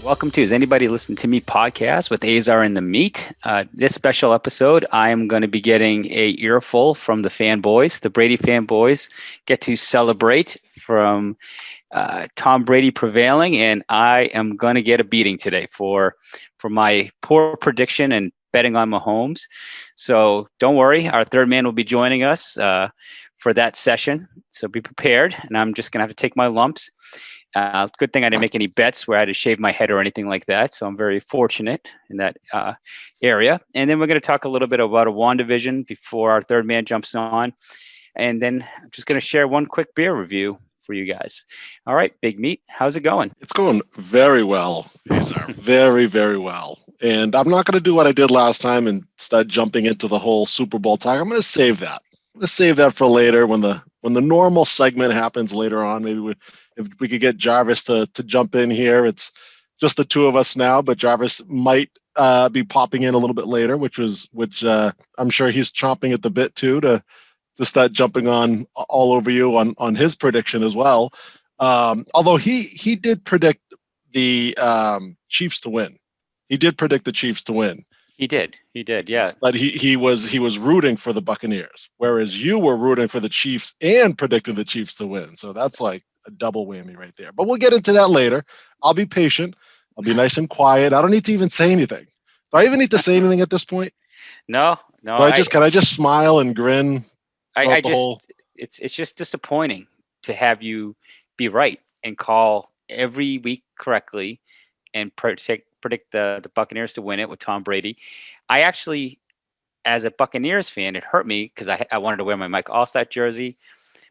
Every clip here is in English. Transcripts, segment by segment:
Welcome to Is Anybody Listen to Me podcast with Azar and the Meat. This special episode, I am going to be getting a earful from the fanboys. The Brady fanboys get to celebrate from Tom Brady prevailing, and I am going to get a beating today for my poor prediction and betting on Mahomes. So don't worry, our third man will be joining us for that session. So be prepared, and I'm just going to have to take my lumps. Good thing I didn't make any bets where I had to shave my head or anything like that. So I'm very fortunate in that area. And then we're going to talk a little bit about a WandaVision before our third man jumps on. And then I'm just going to share one quick beer review for you guys. All right, Big Meat, how's it going? It's going very well, Azar. Very, very well. And I'm not going to do what I did last time and start jumping into the whole Super Bowl talk. I'm going to save that. I'm going to save that for later when the normal segment happens later on. Maybe if we could get Jarvis to jump in here. It's just the two of us now, but Jarvis might be popping in a little bit later, which I'm sure he's chomping at the bit too to start jumping on all over you on his prediction as well. Although he did predict the Chiefs to win. He did predict the Chiefs to win. He did, yeah. But he was rooting for the Buccaneers, whereas you were rooting for the Chiefs and predicting the Chiefs to win. So that's like a double whammy right there. But we'll get into that later. I'll be patient. I'll be nice and quiet. I don't need to even say anything. Do I even need to say anything at this point? No. Can I just smile and grin? It's just disappointing to have you be right and call every week correctly and predict the Buccaneers to win it with Tom Brady. I actually, as a Buccaneers fan, it hurt me because I wanted to wear my Mike Allstott jersey.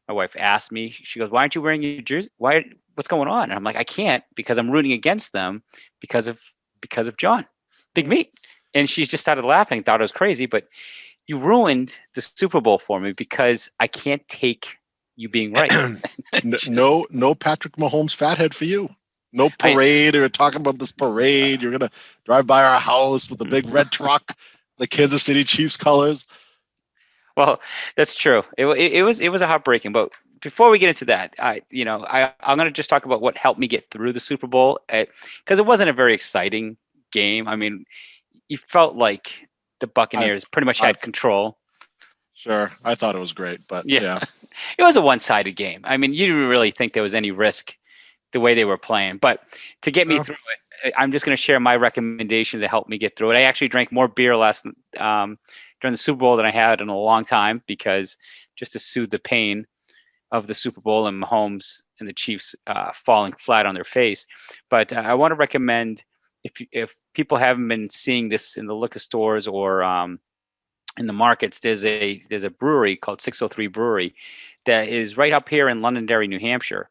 My wife asked me, she goes, "Why aren't you wearing your jersey? What's going on?" And I'm like, "I can't because I'm rooting against them because of John, Big Meat." And she just started laughing, thought it was crazy, but you ruined the Super Bowl for me because I can't take you being right. No Patrick Mahomes fathead for you. No parade. You're talking about this parade. You're going to drive by our house with the big red truck, the Kansas City Chiefs colors. Well, that's true. It was a heartbreaking. But before we get into that, I'm going to just talk about what helped me get through the Super Bowl because it wasn't a very exciting game. I mean, you felt like the Buccaneers pretty much had control. Sure, I thought it was great, but yeah. It was a one-sided game. I mean, you didn't really think there was any risk the way they were playing. But to get me through it, I'm just going to share my recommendation to help me get through it. I actually drank more beer during the Super Bowl than I had in a long time because just to soothe the pain of the Super Bowl and Mahomes and the Chiefs falling flat on their face. But I want to recommend if people haven't been seeing this in the liquor stores or in the markets, there's a brewery called 603 Brewery that is right up here in Londonderry, New Hampshire.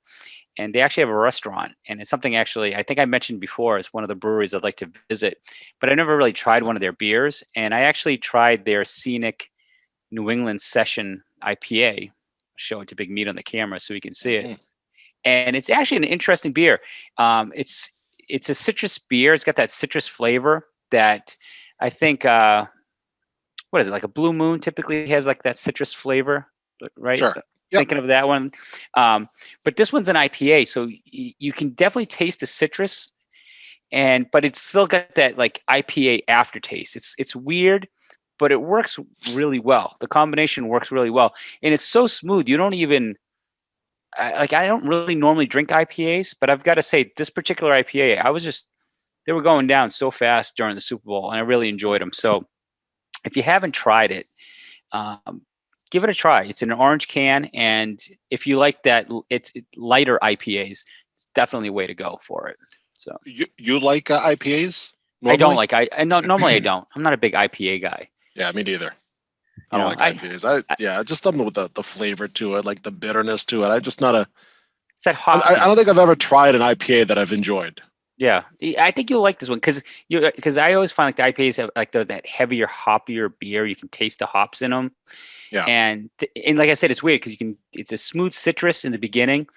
And they actually have a restaurant, and it's something actually I think I mentioned before. It's one of the breweries I'd like to visit, but I never really tried one of their beers. And I actually tried their Scenic New England Session IPA. I'll show it to Big Meat on the camera so we can see it. And it's actually an interesting beer. It's a citrus beer. It's got that citrus flavor that I think what is it, like a Blue Moon typically has like that citrus flavor, right? Sure. Yep. Thinking of that one. But this one's an IPA, so you can definitely taste the citrus, but it's still got that like IPA aftertaste. It's weird, but it works really well. The combination works really well, and it's so smooth. You don't even I don't really normally drink IPAs, but I've got to say this particular IPA, they were going down so fast during the Super Bowl, and I really enjoyed them. So if you haven't tried it, give it a try. It's in an orange can, and if you like that, it's lighter IPAs. It's definitely a way to go for it. So you like IPAs? Normally? I don't like normally I don't. I'm not a big IPA guy. Yeah, me neither. I don't like IPAs. Just something with the flavor to it, like the bitterness to it. I'm just not it's that hot. I don't think I've ever tried an IPA that I've enjoyed. Yeah, I think you'll like this one because I always find like the IPAs have like that heavier, hoppier beer. You can taste the hops in them. Yeah, and like I said, it's weird because it's a smooth citrus in the beginning,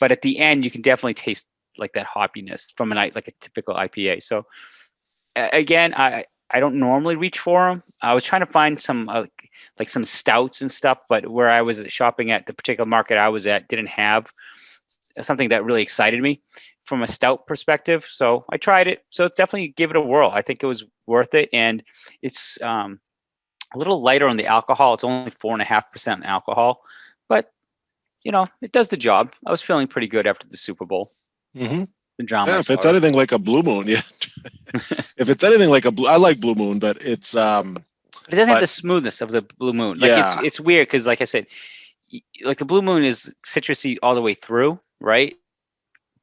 but at the end you can definitely taste like that hoppiness from like a typical IPA. So again, I don't normally reach for them. I was trying to find some like some stouts and stuff, but where I was shopping at the particular market I was at didn't have something that really excited me. from a stout perspective. So I tried it. So definitely give it a whirl. I think it was worth it, and it's a little lighter on the alcohol. It's only 4.5% alcohol, but it does the job. I was feeling pretty good after the Super Bowl. Mm-hmm. The drama. Yeah, if it's anything like a Blue Moon, yeah. If it's anything like I like Blue Moon, but it's it doesn't have the smoothness of the Blue Moon. Like it's weird because, like I said, like the Blue Moon is citrusy all the way through, right?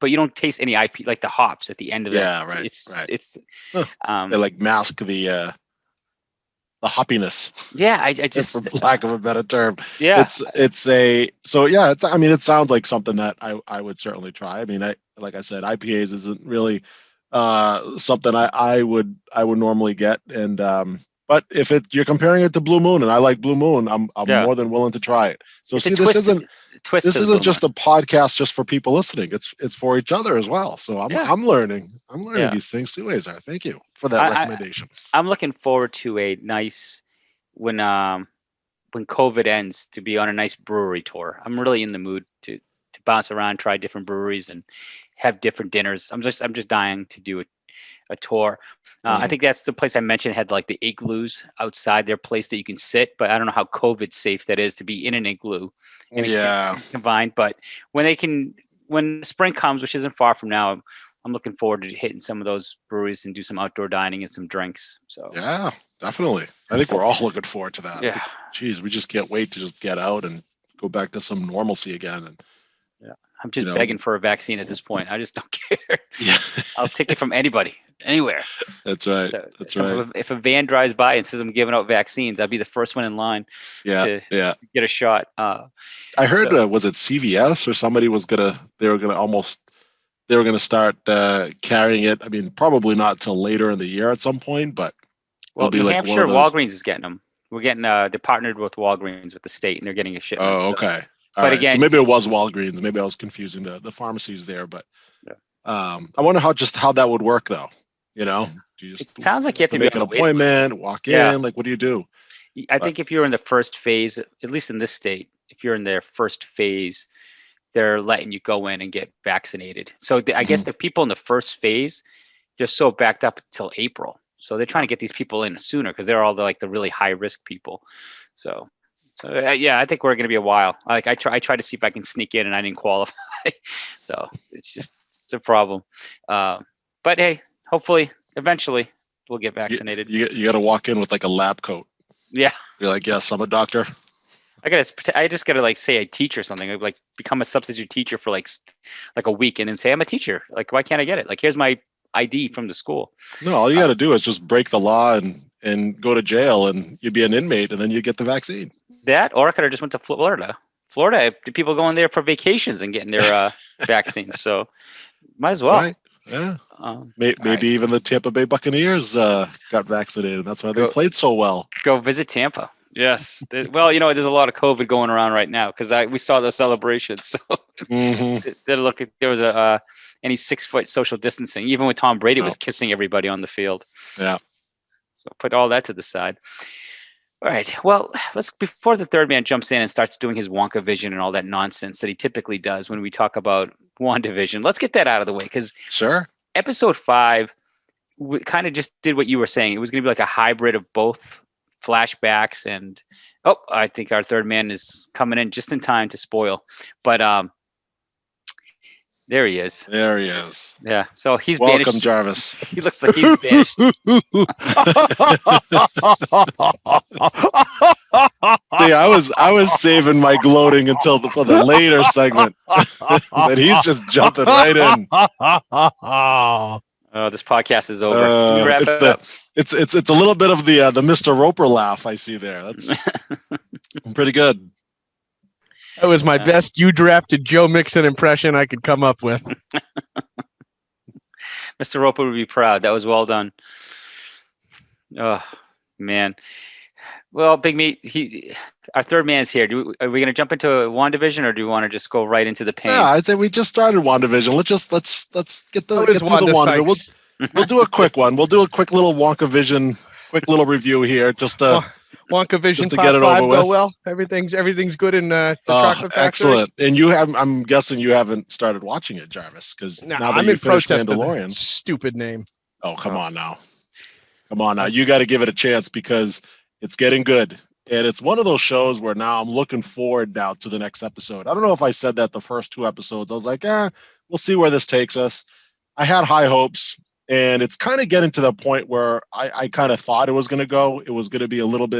But you don't taste any IP, like the hops at the end of it. Yeah, right. It's they like mask the hoppiness. Yeah, I just for lack of a better term. Yeah, it sounds like something that I would certainly try. I mean, like I said, IPAs isn't really something I would normally get, and but if you're comparing it to Blue Moon, and I like Blue Moon, I'm more than willing to try it. So it's this isn't just a podcast just for people listening. It's for each other as well. So I'm learning these things too, Azar. Thank you for that recommendation. I'm looking forward to a nice when COVID ends to be on a nice brewery tour. I'm really in the mood to bounce around, try different breweries, and have different dinners. I'm just dying to do a tour. I think that's the place I mentioned had like the igloos outside their place that you can sit, but I don't know how COVID safe that is to be in an igloo. Combined, but when spring comes, which isn't far from now, I'm looking forward to hitting some of those breweries and do some outdoor dining and some drinks. So yeah, definitely. I think we're all looking forward to that. Yeah. Geez, we just can't wait to just get out and go back to some normalcy again. And I'm just begging for a vaccine at this point. I just don't care. Yeah. I'll take it from anybody, anywhere. That's right. So, if a van drives by and says I'm giving out vaccines, I'll be the first one in line to get a shot. I heard, was it CVS or somebody they were gonna start carrying it. I mean, probably not till later in the year at some point, but New Hampshire Walgreens is getting them. We're getting they're partnered with Walgreens with the state, and they're getting a shipment. Oh, okay. But again, so maybe it was Walgreens. Maybe I was confusing the pharmacies there, but I wonder how that would work though. Do you just it sounds like you have to make an appointment, walk in? Like, what do you do? I think if you're in the first phase, at least in this state, if you're in their first phase, they're letting you go in and get vaccinated. So I guess the people in the first phase, they're so backed up until April. So they're trying to get these people in sooner because they're all the really high risk people. So I think we're going to be a while. Like I tried to see if I can sneak in and I didn't qualify. So it's a problem. But hey, hopefully eventually we'll get vaccinated. You got to walk in with like a lab coat. Yeah. You're like, yes, I'm a doctor. I just gotta say I teach or something. Like become a substitute teacher for like a week and then say I'm a teacher. Like, why can't I get it? Like, here's my ID from the school. No, all you got to do is just break the law and go to jail, and you'd be an inmate, and then you get the vaccine. That, or I could have just went to Florida. Florida, people going there for vacations and getting their vaccines. So might as well. Right. Yeah. Maybe even the Tampa Bay Buccaneers got vaccinated. That's why they played so well. Go visit Tampa. Yes. Well, there's a lot of COVID going around right now because we saw the celebrations. So there was any 6 foot social distancing. Even when Tom Brady was kissing everybody on the field. Yeah. So put all that to the side. All right. Well, before the third man jumps in and starts doing his WandaVision and all that nonsense that he typically does when we talk about WandaVision, let's get that out of the way because episode 5 kind of just did what you were saying. It was going to be like a hybrid of both flashbacks and I think our third man is coming in just in time to spoil. But there he is. There he is. Yeah. So he's welcome, banished. Jarvis. He looks like he's banished. See, I was saving my gloating for the later segment. But he's just jumping right in. Oh, this podcast is over. Can you wrap it up? It's a little bit of the Mr. Roper laugh I see there. That's pretty good. That was my best you drafted Joe Mixon impression I could come up with. Mr. Roper would be proud. That was well done. Oh, man. Well, Big Meat, our third man's here. Are we going to jump into WandaVision, or do we want to just go right into the pain? Yeah, I'd say we just started WandaVision. Let's get through the WandaVision. We'll do a quick one. We'll do a quick little WonkaVision, quick little review here. Just WandaVision Just to Part get it 5 over go with. well? Everything's good in the Chocolate Factory? Excellent. And I'm guessing you haven't started watching it, Jarvis, because No, now that I'm you in finished protest of the Mandalorian. stupid name. Oh, come Oh. on now. Come on now. You got to give it a chance because it's getting good. And it's one of those shows where now I'm looking forward now to the next episode. I don't know if I said that the first 2 episodes. I was like, we'll see where this takes us. I had high hopes, and it's kind of getting to the point where I kind of thought it was going to go. It was going to be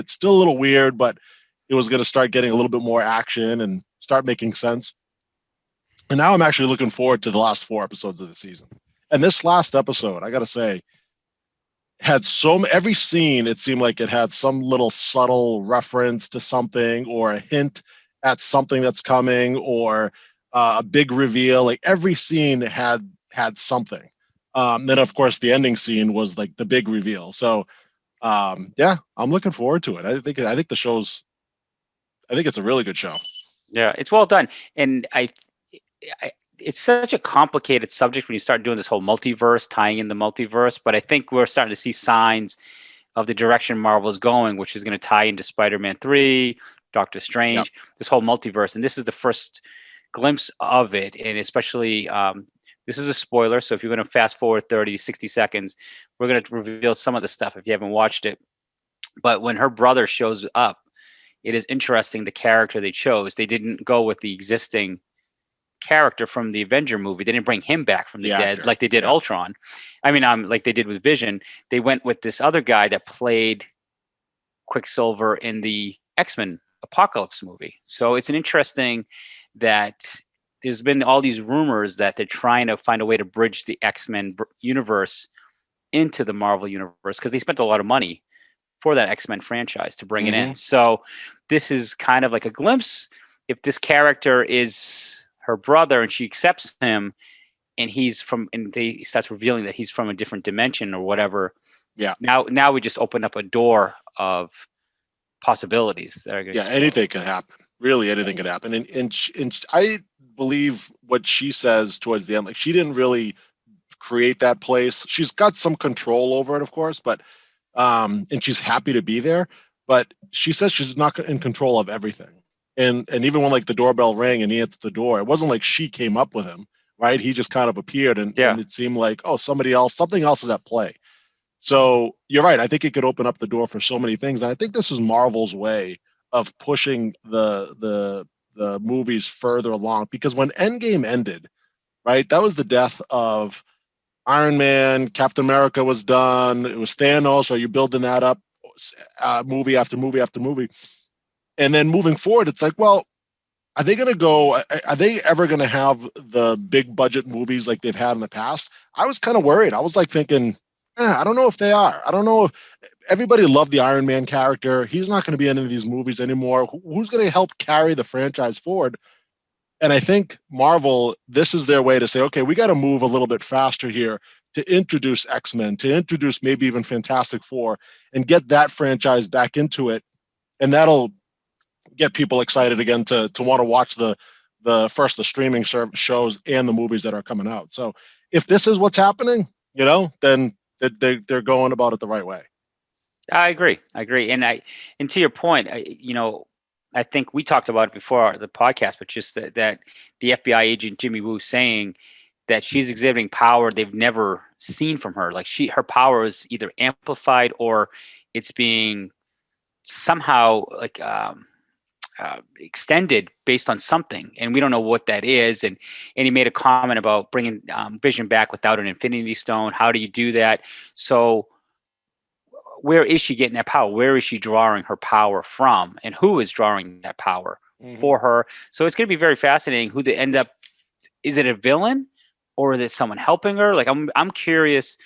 still a little weird, but it was going to start getting a little bit more action and start making sense. And now I'm actually looking forward to the last 4 episodes of the season. And this last episode, I got to say, had every scene, it seemed like it had some little subtle reference to something or a hint at something that's coming or a big reveal. Like every scene had something. Then of course the ending scene was like the big reveal. So I'm looking forward to it. I think it's a really good show. Yeah, it's well done, and it's such a complicated subject when you start doing this whole multiverse, tying in the multiverse. But I think we're starting to see signs of the direction Marvel's going, which is going to tie into Spider-Man 3, Doctor Strange, this whole multiverse. And this is the first glimpse of it. And especially, this is a spoiler. So if you're going to fast forward 30, 60 seconds, we're going to reveal some of the stuff if you haven't watched it. But when her brother shows up, it is interesting the character they chose. They didn't go with the existing character from the Avenger movie. They didn't bring him back from the dead actor. like they did Ultron. I mean, like they did with Vision. They went with this other guy that played Quicksilver in the X-Men Apocalypse movie. So it's an interesting that there's been all these rumors that they're trying to find a way to bridge the X-Men universe into the Marvel universe because they spent a lot of money for that X-Men franchise to bring it in. So this is kind of like a glimpse. If this character is her brother and she accepts him and they starts revealing that he's from a different dimension or whatever. Yeah. Now we just open up a door of possibilities that are going to anything can happen. Really, anything can happen. And I believe what she says towards the end, like she didn't really create that place. She's got some control over it, of course, but and she's happy to be there. But she says she's not in control of everything. And even when like the doorbell rang and he answered the door, it wasn't like she came up with him, right? He just kind of appeared and it seemed like, something else is at play. So you're right. I think it could open up the door for so many things. And I think this is Marvel's way of pushing the movies further along, because when Endgame ended, right, that was the death of Iron Man, Captain America was done. It was Thanos. So you're building that up movie after movie after movie. And then moving forward, it's like, well, are they ever going to have the big budget movies like they've had in the past? I was kind of worried. I was like thinking, I don't know if they are. I don't know if everybody loved the Iron Man character. He's not going to be in any of these movies anymore. Who's going to help carry the franchise forward? And I think Marvel, this is their way to say, okay, we got to move a little bit faster here to introduce X-Men, to introduce maybe even Fantastic Four and get that franchise back into it. And that'll get people excited again to want to watch the streaming shows and the movies that are coming out. So if this is what's happening, then they're going about it the right way. I agree. And to your point, I think we talked about it before the podcast, but just that the FBI agent Jimmy Woo saying that she's exhibiting power they've never seen from her. Like her power is either amplified or it's being somehow like extended based on something, and we don't know what that is. And he made a comment about bringing Vision back without an Infinity Stone. How do you do that? So where is she getting that power? Where is she drawing her power from? And who is drawing that power for her? So it's going to be very fascinating who they end up. Is it a villain or is it someone helping her? Like I'm curious,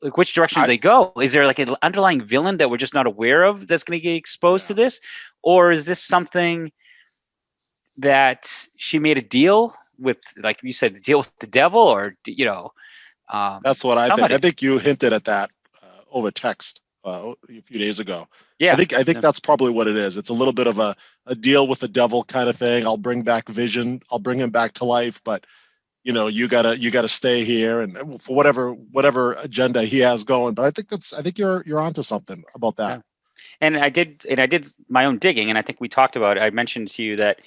like which direction do they go? Is there like an underlying villain that we're just not aware of that's going to get exposed to this? Or is this something that she made a deal with, like you said, the deal with the devil, or that's what I think. I think you hinted at that over text a few days ago. Yeah, I think that's probably what it is. It's a little bit of a deal with the devil kind of thing. I'll bring back Vision. I'll bring him back to life, but you gotta stay here, and for whatever agenda he has going. But I think you're onto something about that. And I did my own digging, and I think we talked about it. I mentioned to you that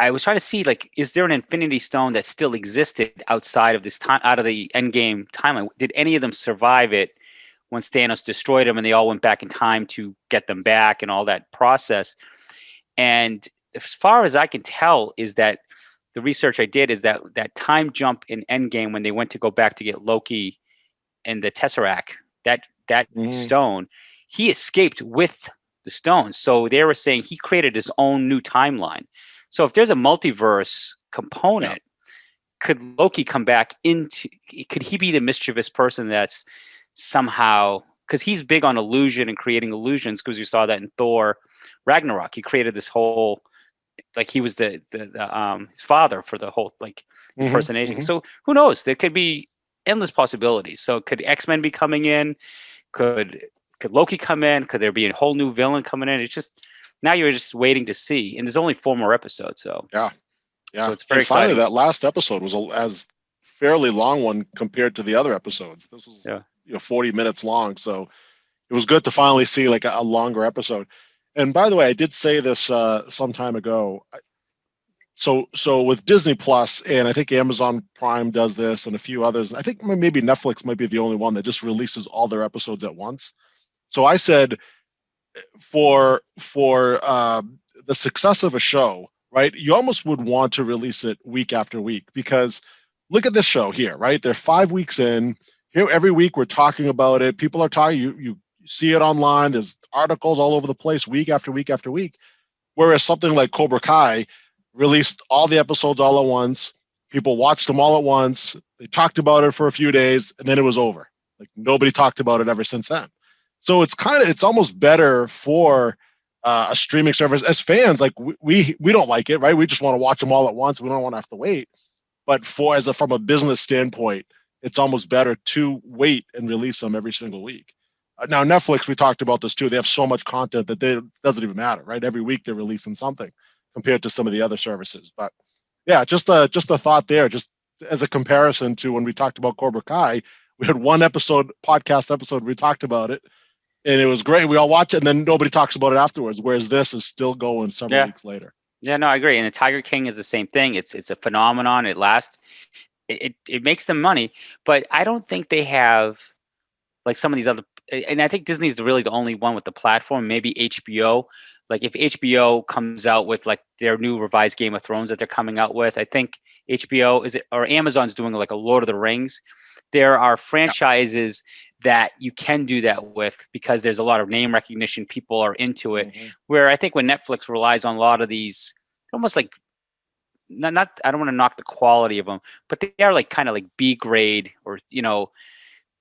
I was trying to see, like, is there an Infinity Stone that still existed outside of this time, out of the Endgame timeline? Did any of them survive it once Thanos destroyed them, and they all went back in time to get them back and all that process? And as far as I can tell, is that the research I did is that that time jump in Endgame when they went to go back to get Loki and the Tesseract, that stone, he escaped with the stone. So they were saying he created his own new timeline. So if there's a multiverse component, could Loki come back into? Could he be the mischievous person that's somehow, because he's big on illusion and creating illusions? Because you saw that in Thor Ragnarok, he created this whole, like, he was the his father for the whole, like, impersonation. So who knows? There could be endless possibilities. So could X-Men be coming in? Could Loki come in? Could there be a whole new villain coming in? It's just, now you're just waiting to see, and there's only 4 more episodes. So yeah. So it's very and finally, exciting. that last episode was as fairly long one compared to the other episodes. This was 40 minutes long, so it was good to finally see like a longer episode. And by the way, I did say this some time ago. So with Disney Plus, and I think Amazon Prime does this, and a few others. I think maybe Netflix might be the only one that just releases all their episodes at once. So I said, for the success of a show, right, you almost would want to release it week after week, because look at this show here, right? They're 5 weeks in. Here every week we're talking about it. People are talking. You see it online. There's articles all over the place, week after week after week. Whereas something like Cobra Kai released all the episodes all at once. People watched them all at once. They talked about it for a few days, and then it was over. Like, nobody talked about it ever since then. So it's almost better for a streaming service. As fans, like, we don't like it, right? We just want to watch them all at once. We don't want to have to wait. But from a business standpoint, it's almost better to wait and release them every single week. Now, Netflix, we talked about this too. They have so much content that it doesn't even matter, right? Every week they're releasing something compared to some of the other services. But yeah, just a thought there, just as a comparison to when we talked about Cobra Kai. We had one podcast episode, we talked about it, and it was great. We all watch it, and then nobody talks about it afterwards, whereas this is still going several weeks later. Yeah, no, I agree. And the Tiger King is the same thing. It's a phenomenon. It lasts. It makes them money, but I don't think they have, like, some of these other. And I think Disney is really the only one with the platform. Maybe HBO. Like, if HBO comes out with, like, their new revised Game of Thrones that they're coming out with, I think HBO or Amazon's doing like a Lord of the Rings. There are franchises that you can do that with, because there's a lot of name recognition. People are into it. Where I think when Netflix relies on a lot of these, almost like, not I don't want to knock the quality of them, but they are like kind of like B grade, or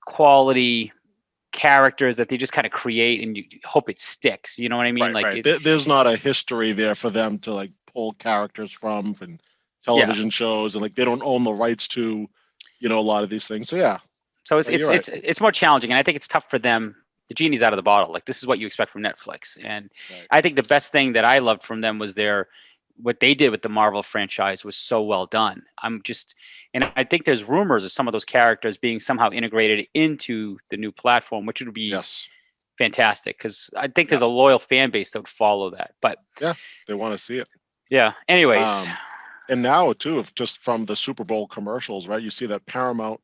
quality characters that they just kind of create, and you hope it sticks. You know what I mean? Right. There's not a history there for them to, like, pull characters from television shows, and, like, they don't own the rights to, a lot of these things. So yeah. So it's more challenging, and I think it's tough for them. The genie's out of the bottle. Like, this is what you expect from Netflix, and I think the best thing that I loved from them was what they did with the Marvel franchise was so well done. And I think there's rumors of some of those characters being somehow integrated into the new platform, which would be fantastic, because I think there's a loyal fan base that would follow that. But yeah, they want to see it. Yeah. Anyways. And now too, just from the Super Bowl commercials, right? You see that Paramount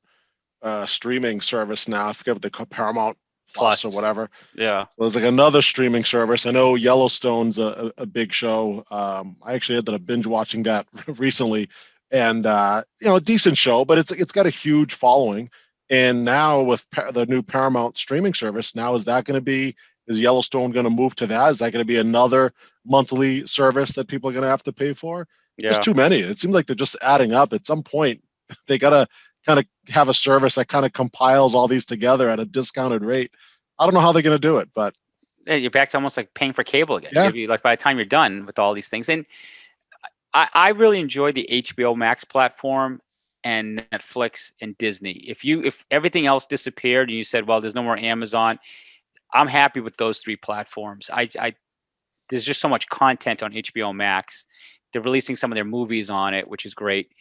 streaming service now. I forget what they call Paramount Plus or whatever. Yeah. So there's like another streaming service. I know Yellowstone's a big show. I actually ended up binge watching that recently, and a decent show, but it's got a huge following. And now with the new Paramount streaming service, now is Yellowstone going to move to that? Is that going to be another monthly service that people are going to have to pay for? Yeah. There's too many. It seems like they're just adding up. At some point, they got to kind of have a service that kind of compiles all these together at a discounted rate. I don't know how they're going to do it, but you're back to almost like paying for cable again. Yeah. Maybe, like, by the time you're done with all these things. And I really enjoy the HBO Max platform and Netflix and Disney. If everything else disappeared and you said, well, there's no more Amazon, I'm happy with those 3 platforms. There's just so much content on HBO Max. They're releasing some of their movies on it, which is great.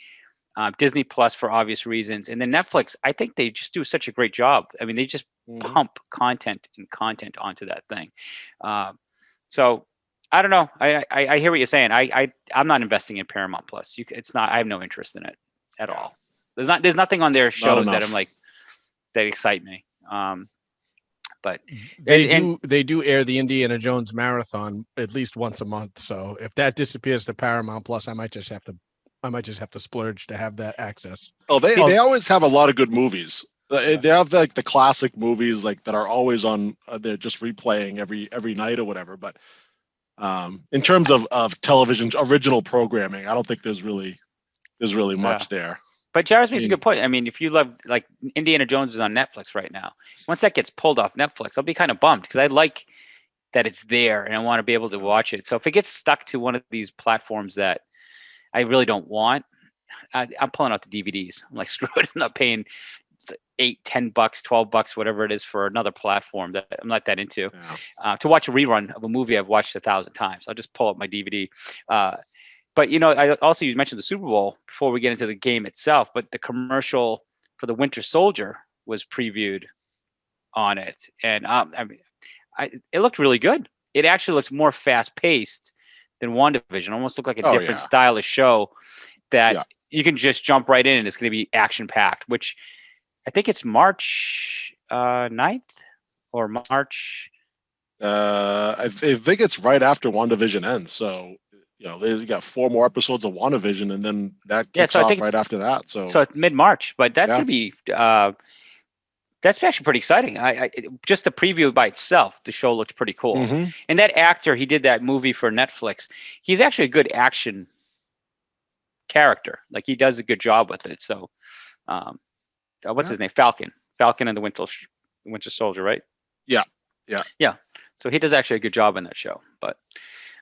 Disney Plus for obvious reasons. And then Netflix, I think they just do such a great job. I mean, they just pump content onto that thing. So I don't know. I hear what you're saying. I'm not investing in Paramount Plus. It's not. I have no interest in it at all. There's nothing on their shows that I'm like that excite me. But they do air the Indiana Jones marathon at least once a month. So if that disappears to Paramount Plus, I might just have to splurge to have that access. Oh, they always have a lot of good movies. They have like the classic movies like that are always on. They're just replaying every night or whatever. But in terms of television original programming, I don't think there's really much there. But Jarvis makes a good point. I mean, if you love, like, Indiana Jones is on Netflix right now. Once that gets pulled off Netflix, I'll be kind of bummed because I like that it's there and I want to be able to watch it. So if it gets stuck to one of these platforms that I really don't want, I'm pulling out the DVDs. I'm like, screw it. I'm not paying $8, $10, $12, whatever it is for another platform that I'm not that into. To watch a rerun of a movie I've watched 1,000 times. I'll just pull up my DVD. But, you mentioned the Super Bowl before we get into the game itself, but the commercial for the Winter Soldier was previewed on it. And it looked really good. It actually looks more fast paced than WandaVision. Almost looked like a different style of show that you can just jump right in and it's going to be action packed, which I think it's March 9th or March. I think it's right after WandaVision ends. So, they got 4 more episodes of WandaVision, and then that kicks off right after that. So it's mid-March, but that's going to be that's actually pretty exciting. Just the preview by itself, the show looks pretty cool. And that actor, he did that movie for Netflix. He's actually a good action character. Like, he does a good job with it. So, what's his name? Falcon and the Winter Soldier, right? Yeah. So he does actually a good job in that show. But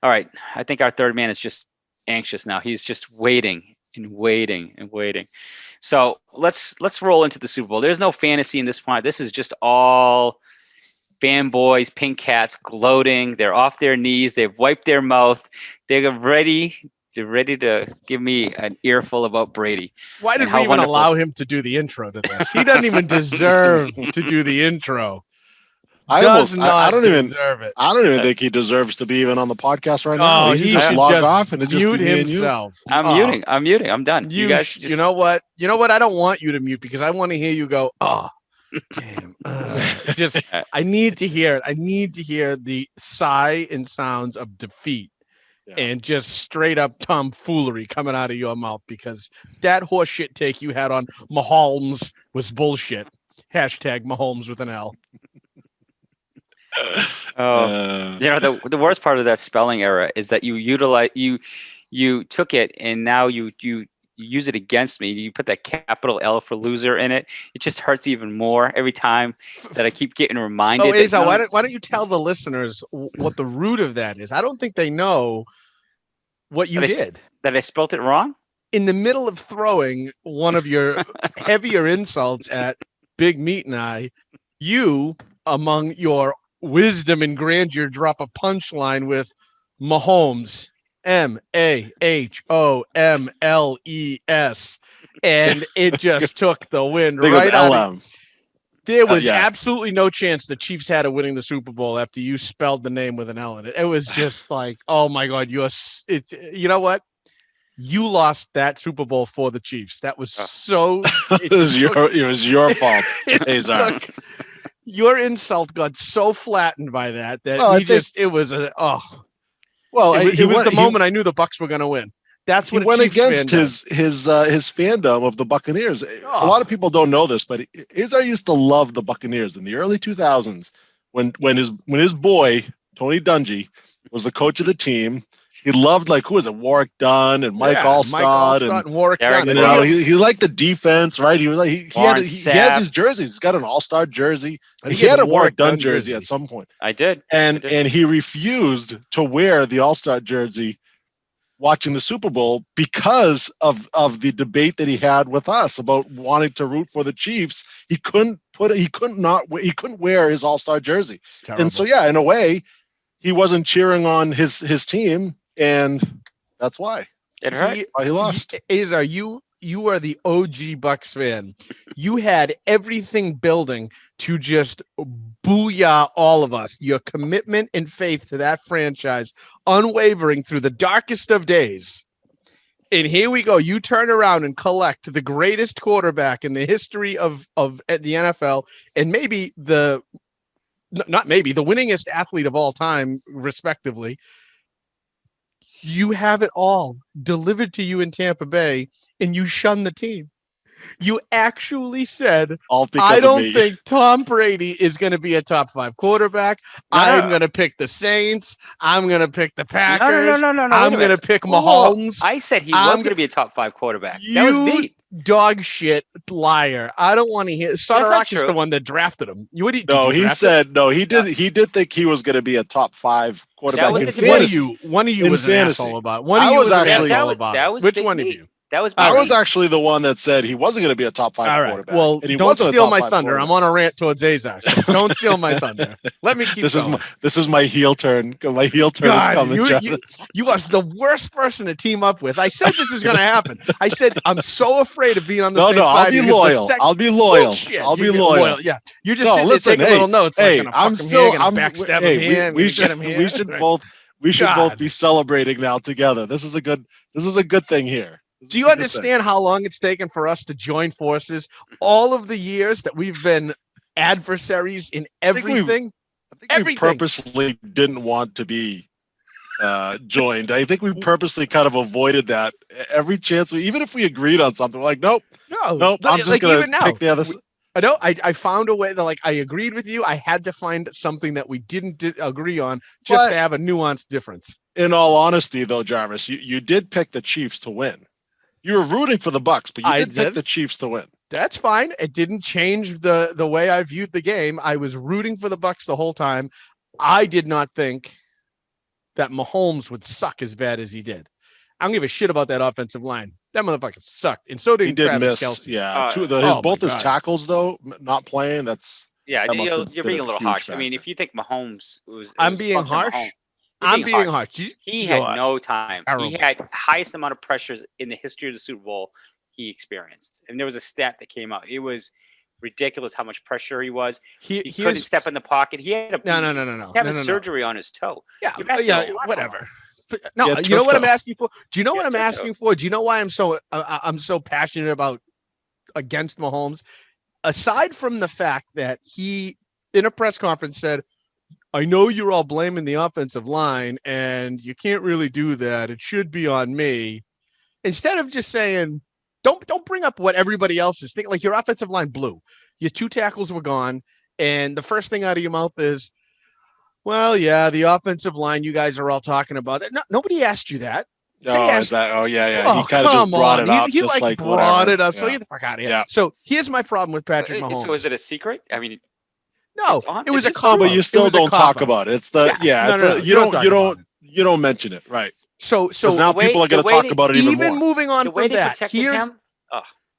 all right, I think our third man is just anxious now. He's just waiting and waiting and waiting. So let's roll into the Super Bowl. There's no fantasy in this point. This is just all fanboys, pink cats gloating. They're off their knees. They've wiped their mouth. They're ready to give me an earful about Brady. Why did we even allow him to do the intro to this? He doesn't even deserve to do the intro. I don't even think he deserves to be even on the podcast right now. He just log off and it just mute himself. I'm muting. I'm done. You guys, you know what? I don't want you to mute because I want to hear you go, oh, damn. I need to hear it. I need to hear the sigh and sounds of defeat and just straight up tomfoolery coming out of your mouth because that horseshit take you had on Mahomes was bullshit. Hashtag Mahomes with an L. The worst part of that spelling error is that you took it and now you use it against me. You put that capital L for loser in it. It just hurts even more every time that I keep getting reminded. Asa, why don't you tell the listeners what the root of that is? I don't think they know what you did. That I spelt it wrong? In the middle of throwing one of your heavier insults at Big Meat and I, you, among your wisdom and grandeur, drop a punchline with Mahomes, Mahomles, and it just took the wind right out of There was absolutely no chance the Chiefs had of winning the Super Bowl after you spelled the name with an L in it. It was just like, oh my God, you know what? You lost that Super Bowl for the Chiefs. That was so. It was your fault, Azar. Your insult got so flattened by that it was the moment I knew the Bucs were going to win. That's what he went against his fandom of the Buccaneers. A lot of people don't know this, but Azar used to love the Buccaneers in the early 2000s when his boy Tony Dungy was the coach of the team. He loved, Warwick Dunn and Mike Allstott and Warwick Dunn. He liked the defense, right? He was he has his jerseys. He's got an All-Star jersey. He had a Warwick Dunn jersey at some point. I did. And he refused to wear the All-Star jersey watching the Super Bowl because of the debate that he had with us about wanting to root for the Chiefs. He couldn't wear his All-Star jersey. And so in a way, he wasn't cheering on his team. And that's why it hurt. Why he lost. Azar, you you are the OG Bucks fan. You had everything building to just booyah all of us. Your commitment and faith to that franchise, unwavering through the darkest of days. And here we go. You turn around and collect the greatest quarterback in the history of the NFL, and maybe the winningest athlete of all time, respectively. You have it all delivered to you in Tampa Bay, and you shun the team. You actually said, I don't think Tom Brady is going to be a top 5 quarterback. I'm going to pick the Saints. I'm going to pick the Packers. No. I'm going to pick Mahomes. I said he was going to be a top 5 quarterback. That was me. Dog shit liar. I don't want to hear. Sutter is the one that drafted him. He did think he was going to be a top 5 quarterback. One of you was an asshole about. Which one of you? That was I was actually the one that said he wasn't going to be a top 5 quarterback. Well, don't steal my thunder. I'm on a rant towards Azar. So don't steal my thunder. Let me keep going. This is my heel turn. My heel turn is coming. You are the worst person to team up with. I said this is going to happen. I said I'm so afraid of being on the same side. I'll be loyal. I'll be loyal. I'll be loyal. Yeah, you're just sitting there taking little notes. Hey, I'm backstab him here. We should both be celebrating now together. This is a good thing here. Do you understand how long it's taken for us to join forces? All of the years that we've been adversaries in everything. I think we purposely didn't want to be joined. I think we purposely kind of avoided that every chance. Even if we agreed on something, we're like, nope. I'm just going to pick the other side. I found a way that I agreed with you. I had to find something that we didn't agree on just to have a nuanced difference. In all honesty, though, Jarvis, you did pick the Chiefs to win. You were rooting for the Bucs, but you did pick the Chiefs to win. That's fine. It didn't change the way I viewed the game. I was rooting for the Bucs the whole time. I did not think that Mahomes would suck as bad as he did. I don't give a shit about that offensive line. That motherfucker sucked, and so did Travis Kelce. Yeah, both his tackles though not playing. You're being a little harsh. Factor. I mean, if you think Mahomes was, I'm being harsh. I'm being harsh. He had no time. Terrible. He had highest amount of pressures in the history of the Super Bowl he experienced. And there was a stat that came out. It was ridiculous how much pressure he was. He couldn't step in the pocket. He had surgery on his toe. Yeah, whatever. No, you know what I'm asking for? Do you know what I'm asking for? Do you know why I'm so passionate against Mahomes? Aside from the fact that he, in a press conference, said, I know you're all blaming the offensive line, and you can't really do that. It should be on me. Instead of just saying, don't bring up what everybody else is thinking. Like, your offensive line blew. Your 2 tackles were gone, and the first thing out of your mouth is, well, yeah, the offensive line you guys are all talking about. No, nobody asked you that. Yeah. He kind of just brought it up. He brought it up. Yeah. So get the fuck out of here. Yeah. So here's my problem with Patrick Mahomes. So is it a secret? I mean, no, it was a comment. But you still don't talk about it. It's you don't mention it, right? So now people are going to talk about it even more. Even moving on from that, here's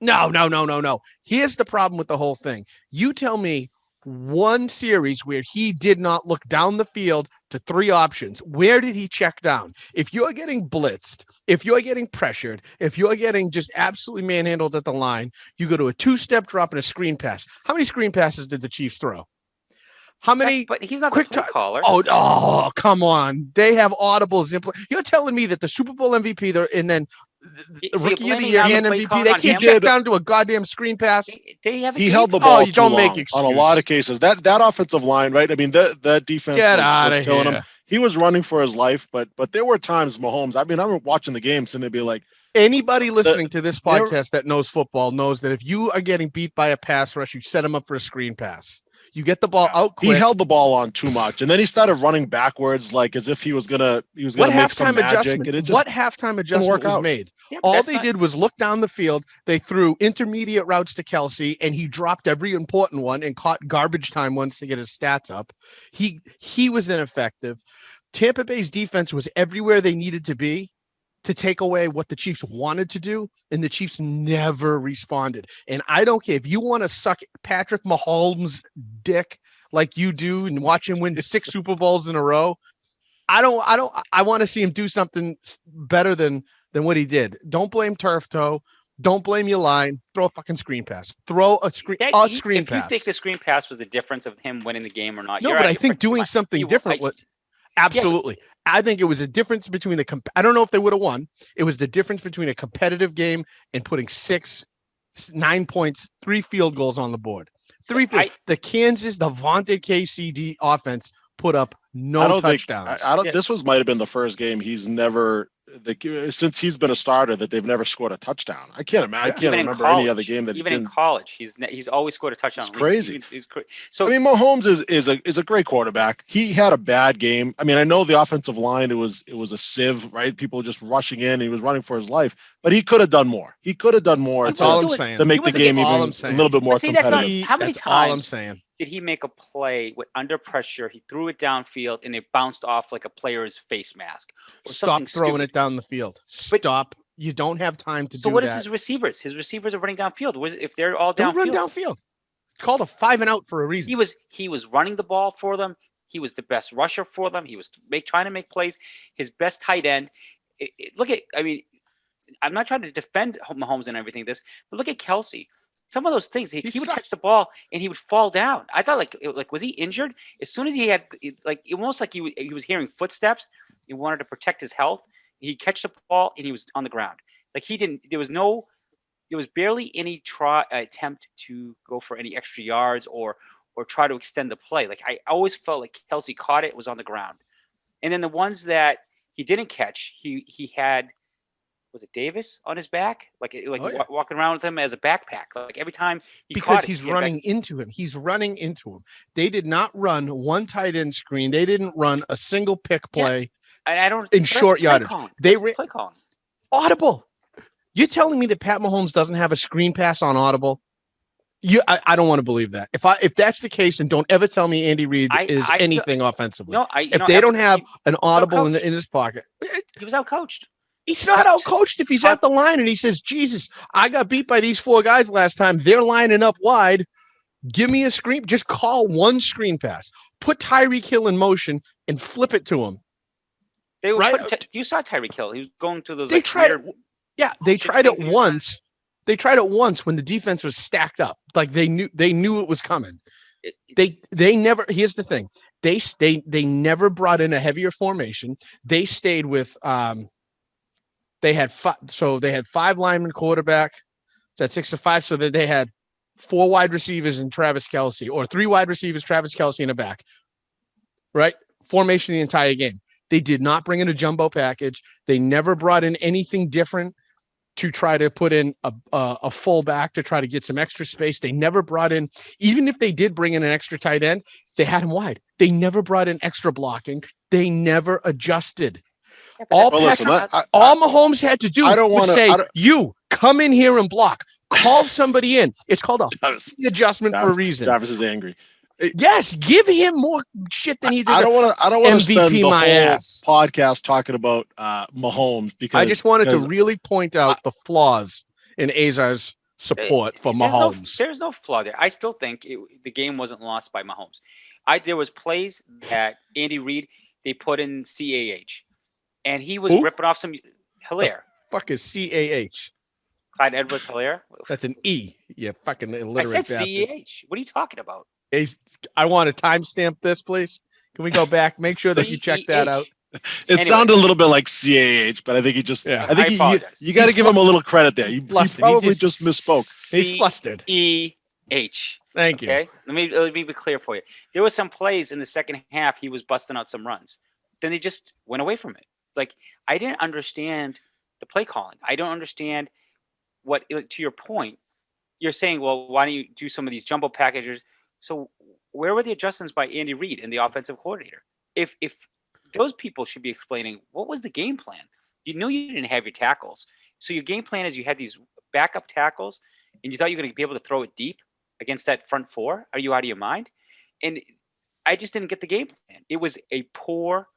no. Here's the problem with the whole thing. You tell me one series where he did not look down the field to 3 options. Where did he check down? If you're getting blitzed, if you're getting pressured, if you're getting just absolutely manhandled at the line, you go to a 2-step drop and a screen pass. How many screen passes did the Chiefs throw? How many? But he's not the play caller. Oh, come on. They have audibles. You're telling me that the Super Bowl MVP and then the Rookie of the Year and MVP, they can't check down to a goddamn screen pass. He held the ball too long on a lot of cases. That offensive line, right? I mean, that defense was killing him. He was running for his life, but there were times Mahomes, I mean, I remember watching the games and they'd be like, anybody listening to this podcast that knows football knows that if you are getting beat by a pass rush, you set him up for a screen pass. You get the ball out quick. He held the ball on too much, and then he started running backwards, like as if he was gonna make some magic. And what halftime adjustment was made? Yeah, all they did was look down the field. They threw intermediate routes to Kelce, and he dropped every important one and caught garbage time ones to get his stats up. He was ineffective. Tampa Bay's defense was everywhere they needed to be to take away what the Chiefs wanted to do, and the Chiefs never responded. And I don't care if you want to suck Patrick Mahomes' dick like you do and watch him win 6 Super Bowls in a row. I want to see him do something better than what he did. Don't blame Turf Toe. Don't blame your line. Throw a fucking screen pass. Throw a screen pass. If you think the screen pass was the difference of him winning the game or not, No, but I think doing something different was absolutely. I think it was a difference between I don't know if they would have won. It was the difference between a competitive game and putting 9 points, 3 field goals on the board. The vaunted KCD offense put up no touchdowns. This might have been the first game he's never since he's been a starter that they've never scored a touchdown. I can't imagine. I can't remember any other game that even in college he's always scored a touchdown. It's crazy. So I mean, Mahomes is a great quarterback. He had a bad game. I mean, I know the offensive line it was a sieve, right? People just rushing in. He was running for his life, but he could have done more. That's all I'm saying. To make the game even a little bit more competitive. How many times all I'm saying. Did he make a play under pressure? He threw it downfield and it bounced off like a player's face mask. Stop throwing it down the field. Stop. You don't have time to do that. So what is his receivers? His receivers are running downfield. If they're all downfield, don't run downfield. It's called a 5 and out for a reason. He was running the ball for them. He was the best rusher for them. He was trying to make plays. His best tight end. I mean, I'm not trying to defend Mahomes and everything but look at Kelsey. Some of those things, he would catch the ball and he would fall down. I thought, like was he injured? As soon as he had, almost like he was hearing footsteps, he wanted to protect his health. He'd catch the ball and he was on the ground. Like there was barely any attempt to go for any extra yards or try to extend the play. Like I always felt like Kelsey caught it, was on the ground. And then the ones that he didn't catch, he had. Was it Davis on his back? Walking around with him as a backpack. Like every time he's running into him. He's running into him. They did not run one tight end screen. They didn't run a single pick play. And I don't in short yardage. They ran play calling. Audible. You're telling me that Pat Mahomes doesn't have a screen pass on Audible? I don't want to believe that. If that's the case, and don't ever tell me Andy Reid is anything offensively. No, if they don't have an Audible in his pocket, he was outcoached. He's not outcoached if he's at the line and he says, Jesus, I got beat by these 4 guys last time. They're lining up wide. Give me a screen. Just call one screen pass. Put Tyreek Hill in motion and flip it to him. You saw Tyreek Hill. He was going through those. They tried it once. They tried it once when the defense was stacked up. Like they knew it was coming. They never. Here's the thing. They never brought in a heavier formation. They stayed with They had 5 linemen quarterback. That's 6 to 5. So that they had 4 wide receivers and Travis Kelce, or 3 wide receivers, Travis Kelce in the back. Right? Formation the entire game. They did not bring in a jumbo package. They never brought in anything different to try to put in a fullback to try to get some extra space. They never brought in, even if they did bring in an extra tight end, they had him wide. They never brought in extra blocking. They never adjusted. All Mahomes had to do was say, you come in here and block. Call somebody in. It's called a adjustment for a reason. Jarvis is angry. Yes, give him more shit than he did. I don't want to spend the whole podcast talking about Mahomes because I just wanted to really point out the flaws in Azar's support for Mahomes. There's no flaw there. I still think the game wasn't lost by Mahomes. There was plays that Andy Reid, they put in CAH. And he was ripping off some Hilaire. Fuck is CAH? Clyde Edwards Hilaire. That's an E. You fucking illiterate I said CAH. What are you talking about? I want to timestamp this, please. Can we go back? Make sure that you check that out. It sounded a little bit like CAH, but I think he just. Yeah. I think you got to give him a little credit there. He probably just misspoke. He's flustered. CEH. Thank you. Okay, let me be clear for you. There were some plays in the second half. He was busting out some runs. Then they just went away from it. Like, I didn't understand the play calling. I don't understand to your point, you're saying, well, why don't you do some of these jumbo packages? So where were the adjustments by Andy Reid and the offensive coordinator? If those people should be explaining, what was the game plan? You knew you didn't have your tackles. So your game plan is you had these backup tackles and you thought you were going to be able to throw it deep against that front 4. Are you out of your mind? And I just didn't get the game plan. It was a poor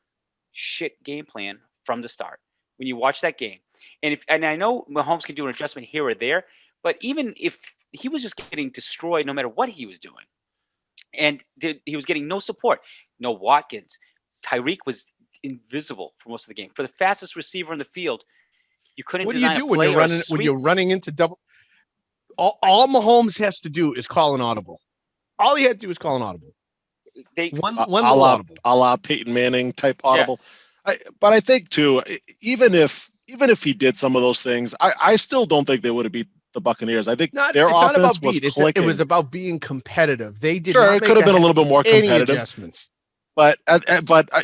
shit game plan from the start when you watch that game. And I know Mahomes can do an adjustment here or there, but even if he was just getting destroyed no matter what he was doing, and he was getting no support, no Watkins, Tyreek was invisible for most of the game. For the fastest receiver in the field, You couldn't. What do you design a do when play you're or a running when sweep. you're running into double? All Mahomes has to do is call an audible. All he had to do is call an audible. One little audible. A la Peyton Manning type audible. But I think too, even if he did some of those things, I still don't think they would have beat the Buccaneers. I think their offense was clicking. It was about being competitive. They did sure not it could have been a little bit more competitive. Adjustments. But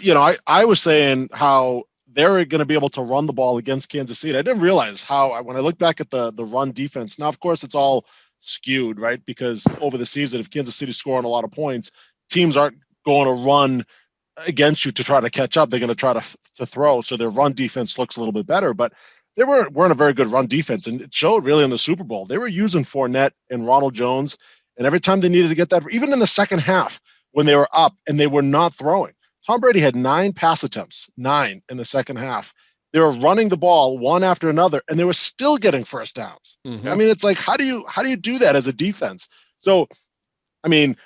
you know, I was saying how they're going to be able to run the ball against Kansas City. I didn't realize how when I look back at the run defense. Now, of course, it's all skewed, right? Because over the season, if Kansas City's scoring a lot of points, teams aren't going to run against you to try to catch up. They're going to try to throw. So their run defense looks a little bit better, but they weren't a very good run defense. And it showed really in the Super Bowl. They were using Fournette and Ronald Jones. And every time they needed to get that, even in the second half when they were up and they were not throwing, Tom Brady had 9 pass attempts, 9 in the second half. They were running the ball one after another, and they were still getting first downs. Mm-hmm. I mean, it's like, how do you do that as a defense? So, I mean,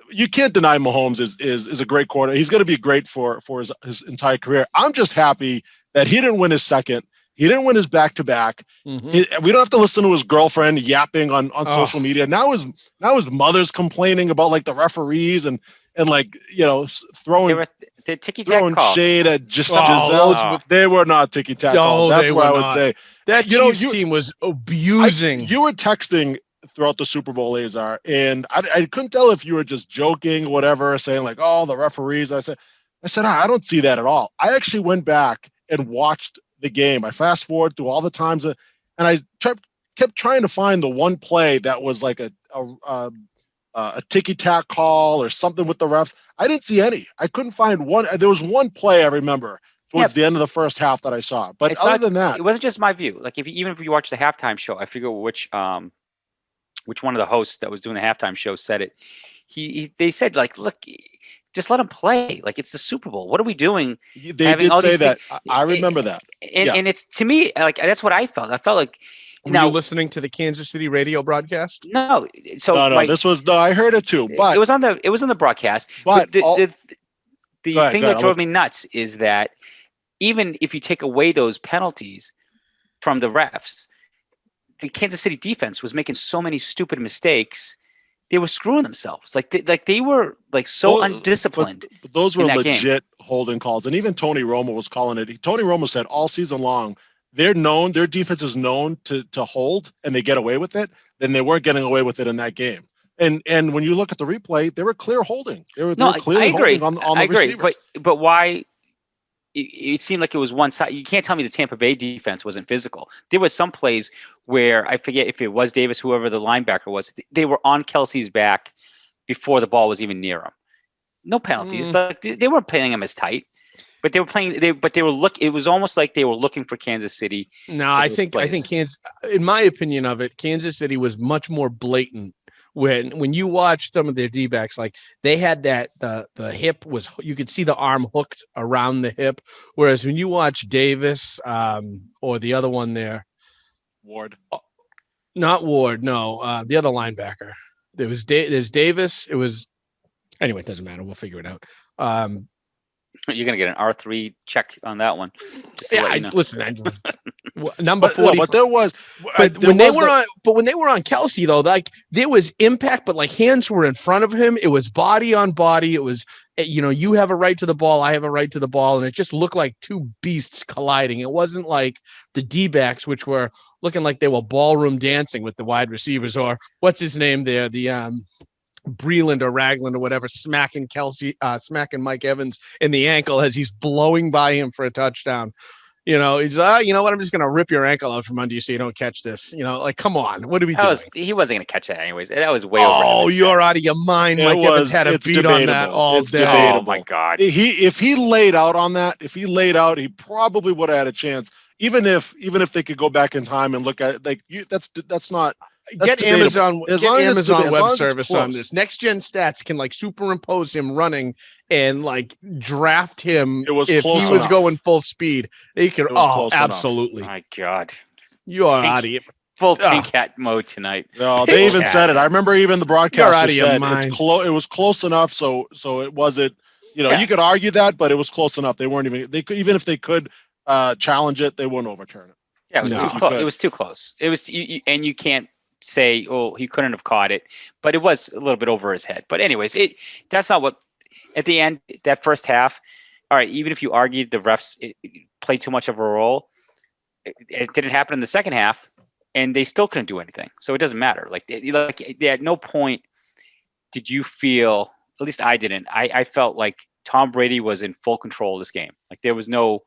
you can't deny Mahomes is a great quarterback. He's going to be great for his entire career. I'm just happy that he didn't win his second. He didn't win his back-to-back. Mm-hmm. We don't have to listen to his girlfriend yapping on social media. Now his mother's complaining about like the referees and like, you know, throwing shade at Giselle. They were not ticky-tack calls. That's what I would say. That Chiefs team was abusing. You were texting throughout the Super Bowl, Azar, and I couldn't tell if you were just joking, whatever, saying like, "Oh, the referees." I said, I don't see that at all. I actually went back and watched the game. I fast forward through all the times, and I kept trying to find the one play that was like a ticky-tack call or something with the refs. I didn't see any. I couldn't find one. There was one play I remember towards the end of the first half that I saw, but other than that, it wasn't just my view. Like even if you watch the halftime show, I forget which one of the hosts that was doing the halftime show said it. They said like, look, just let him play. Like it's the Super Bowl. What are we doing? They did say that. I remember that. And it's, to me, like that's what I felt. I felt like. Were you listening to the Kansas City radio broadcast? No. So no. I heard it too, but it was on the broadcast. But the thing that drove me nuts is that even if you take away those penalties from the refs, the Kansas City defense was making so many stupid mistakes. They were screwing themselves. Like they were like so undisciplined. But those were legit holding calls. And even Tony Romo was calling it. Tony Romo said all season long, their defense is known to hold, and they get away with it. Then they weren't getting away with it in that game. And when you look at the replay, they were clear holding. They were clearly holding on the receivers. But why? It seemed like it was one side. You can't tell me the Tampa Bay defense wasn't physical. There was some plays where I forget if it was Davis, whoever the linebacker was. They were on Kelsey's back before the ball was even near him. No penalties. Like they weren't playing him as tight, but they were playing. It was almost like they were looking for Kansas City. No, I think Kansas. In my opinion of it, Kansas City was much more blatant. When you watch some of their D-backs, like they had that the hip was, you could see the arm hooked around the hip, whereas when you watch Davis or the other one there, not Ward, no, the other linebacker, there's Davis. It was anyway. It doesn't matter. We'll figure it out. You're gonna get an R3 check on that one. Listen, number 40. But there was. When they were on Kelsey though, like there was impact, but like hands were in front of him. It was body on body. It was, you have a right to the ball, I have a right to the ball, and it just looked like two beasts colliding. It wasn't like the D-backs, which were looking like they were ballroom dancing with the wide receivers, or what's his name there, the Breland or Ragland or whatever, smacking Mike Evans in the ankle as he's blowing by him for a touchdown. He's you know what? I'm just gonna rip your ankle out from under you so you don't catch this. Like, come on, what are we doing? He wasn't gonna catch that anyways. That was way over. Oh, you're out of your mind. Mike Evans had a beat on that all day. Debatable. Oh my God. If he laid out on that, he probably would have had a chance. Even if they could go back in time and look at that's not. Get Amazon Web Service on this. Next Gen Stats can like superimpose him running and like draft him if he was going full speed. They can. Oh, absolutely. My God, you are out of here. Full pink hat mode tonight. No, they even said it. I remember even the broadcaster said it was close enough. So it wasn't. You could argue that, but it was close enough. They weren't even. Even if they could challenge it, they wouldn't overturn it. Yeah, it was No. too close. It was too close. It was, and you can't say, oh, he couldn't have caught it, but it was a little bit over his head. But anyways, that's not what. At the end, that first half, all right. Even if you argued the refs played too much of a role, it didn't happen in the second half, and they still couldn't do anything. So it doesn't matter. Like at no point did you feel. At least I didn't. I felt like Tom Brady was in full control of this game. Like there was no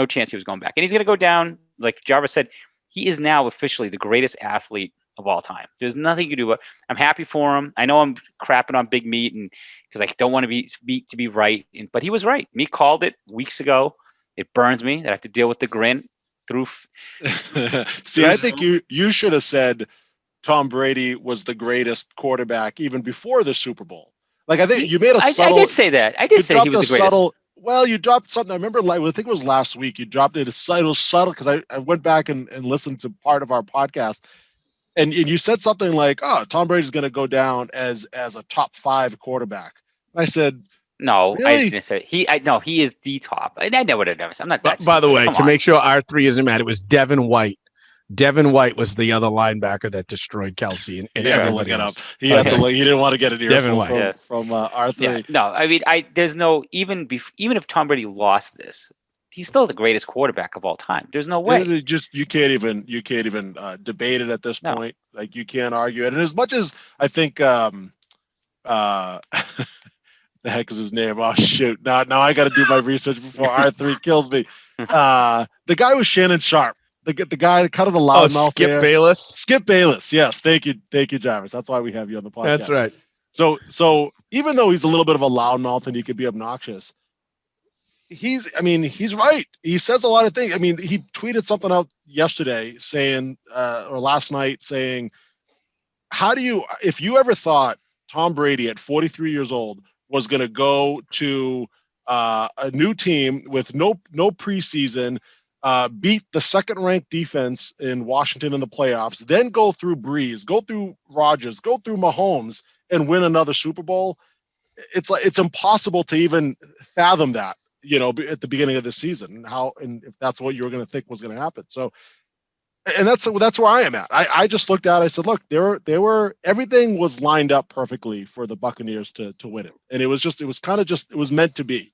chance he was going back. And he's going to go down. Like Jarvis said, he is now officially the greatest athlete of all time. There's nothing you can do. But I'm happy for him. I know I'm crapping on Big Meat and because I don't want to be right. But he was right. Meat called it weeks ago. It burns me that I have to deal with the grin through. See, I think you should have said Tom Brady was the greatest quarterback even before the Super Bowl. Like I think you made a subtle. I did say that. I did say he was the greatest. Well, you dropped something. I remember, I think it was last week. You dropped it. It was subtle because I went back and listened to part of our podcast, and you said something like, "Oh, Tom Brady's going to go down as a top 5 quarterback." And I said, "No, really? I didn't say he. No, he is the top. I know what it is. I'm not that." By the way, to make sure R3 isn't mad, it was Devin White. Devin White was the other linebacker that destroyed Kelsey. And he had to look it up. He had to look. He didn't want to get an earful from R3. Yeah. No, I mean, there's no even if Tom Brady lost this, he's still the greatest quarterback of all time. There's no way. You can't even debate it at this point. Like you can't argue it. And as much as I think, the heck is his name? Oh shoot! Now I got to do my research before R3 kills me. The guy was Shannon Sharp. The guy, kind of the loudmouth. Skip Bayless. Skip Bayless. Yes, thank you, Jarvis. That's why we have you on the podcast. That's right. So even though he's a little bit of a loudmouth and he could be obnoxious, he's right. He says a lot of things. I mean, he tweeted something out yesterday saying, or last night saying, if you ever thought Tom Brady at 43 years old was going to go to a new team with no preseason, beat the second-ranked defense in Washington in the playoffs, then go through Breeze, go through Rodgers, go through Mahomes, and win another Super Bowl. It's impossible to even fathom that, at the beginning of the season, and if that's what you were going to think was going to happen. So, and that's where I am at. I just looked at it. I said, look, everything was lined up perfectly for the Buccaneers to win it, and it was meant to be,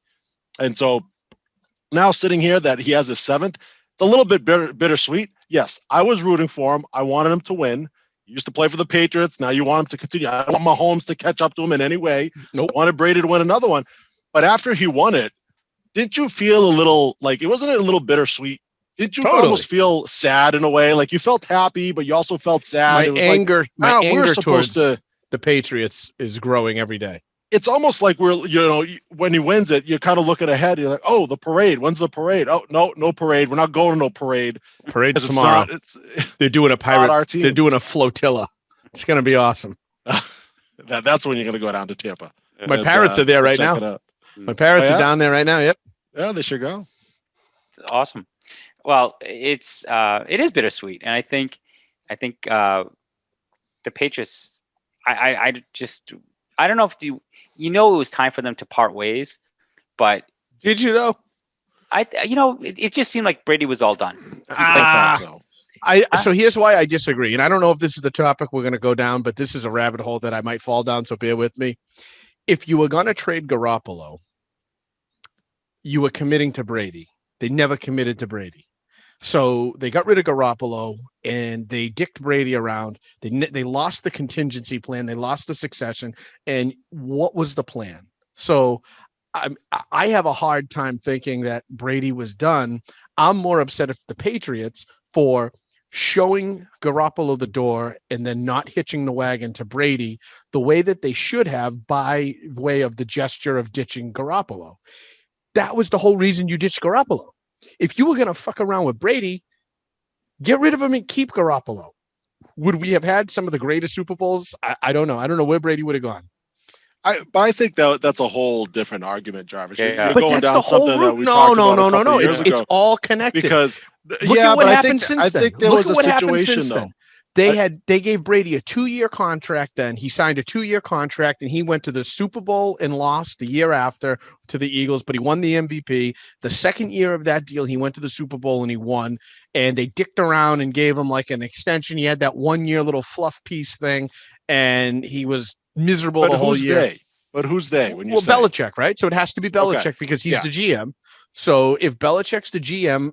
and so. Now sitting here that he has his 7th, it's a little bit bittersweet. Yes, I was rooting for him. I wanted him to win. He used to play for the Patriots. Now you want him to continue. I don't want Mahomes to catch up to him in any way. Nope. I wanted Brady to win another one. But after he won it, didn't you feel a little like it wasn't a little bittersweet? Didn't you almost feel sad in a way? Like you felt happy, but you also felt sad. My anger towards the Patriots is growing every day. It's almost like when he wins it, you're kind of looking ahead. You're like, oh, the parade. When's the parade? Oh, no parade. We're not going to no parade. Parade's tomorrow. They're doing a pirate. They're doing a flotilla. It's going to be awesome. That's when you're going to go down to Tampa. My parents are there right now. My parents are down there right now. Yep. Yeah, they should go. It's awesome. Well, it is bittersweet, and I think the Patriots. I don't know if it was time for them to part ways, but did you though? It just seemed like Brady was all done. So here's why I disagree, and I don't know if this is the topic we're going to go down, but this is a rabbit hole that I might fall down. So bear with me. If you were going to trade Garoppolo, you were committing to Brady. They never committed to Brady. So they got rid of Garoppolo and they dicked Brady around. They lost the contingency plan. They lost the succession. And what was the plan? So I have a hard time thinking that Brady was done. I'm more upset at the Patriots for showing Garoppolo the door and then not hitching the wagon to Brady the way that they should have by way of the gesture of ditching Garoppolo. That was the whole reason you ditched Garoppolo. If you were going to fuck around with Brady, get rid of him and keep Garoppolo. Would we have had some of the greatest Super Bowls? I don't know. I don't know where Brady would have gone. But I think that's a whole different argument, Jarvis. Yeah. You're But going that's down the whole something route. that we talked about a couple years ago. It's all connected. Because Look at what happened since then. I think there Look was at a what happened situation since though. then. They gave Brady a 2-year contract. Then he signed a 2-year contract, and he went to the Super Bowl and lost the year after to the Eagles, but he won the MVP. The second year of that deal, he went to the Super Bowl and he won. And they dicked around and gave him like an extension. He had that 1-year little fluff piece thing, and he was miserable the whole year. But who's they? When you well, say Belichick, right? So it has to be Belichick Okay. because he's Yeah. the GM. So if Belichick's the GM,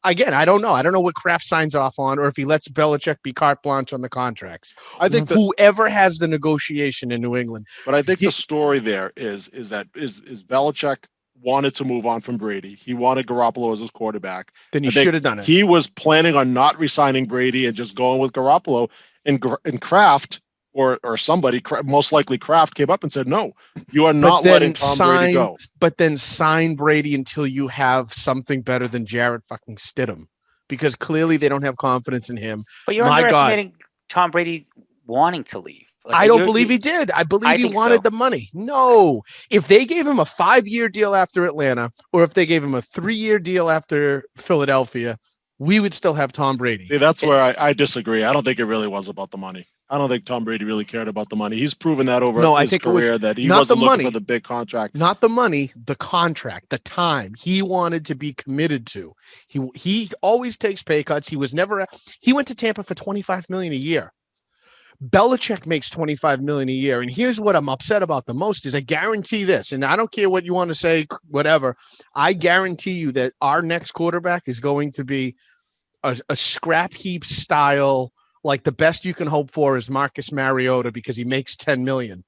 again, I don't know. I don't know what Kraft signs off on, or if he lets Belichick be carte blanche on the contracts. I think whoever has the negotiation in New England. But I think the story there is Belichick wanted to move on from Brady. He wanted Garoppolo as his quarterback. Then he should have done it. He was planning on not re-signing Brady and just going with Garoppolo. And Kraft or somebody, most likely Kraft, came up and said, "No, you are not letting Tom Brady go." But then sign Brady until you have something better than Jarrett fucking Stidham, because clearly they don't have confidence in him. But you're underestimating Tom Brady wanting to leave. Like, I don't believe he did. I believe he wanted the money. No, if they gave him a 5-year deal after Atlanta, or if they gave him a 3-year deal after Philadelphia, we would still have Tom Brady. See, that's where I disagree. I don't think it really was about the money. I don't think Tom Brady really cared about the money. He's proven that over his career that he wasn't looking for the big contract. Not the money, the contract, the time he wanted to be committed to. He always takes pay cuts. He went to Tampa for $25 million a year. Belichick makes $25 million a year. And here's what I'm upset about the most is I guarantee this, and I don't care what you want to say, whatever. I guarantee you that our next quarterback is going to be a scrap heap style. Like the best you can hope for is Marcus Mariota because he makes $10 million.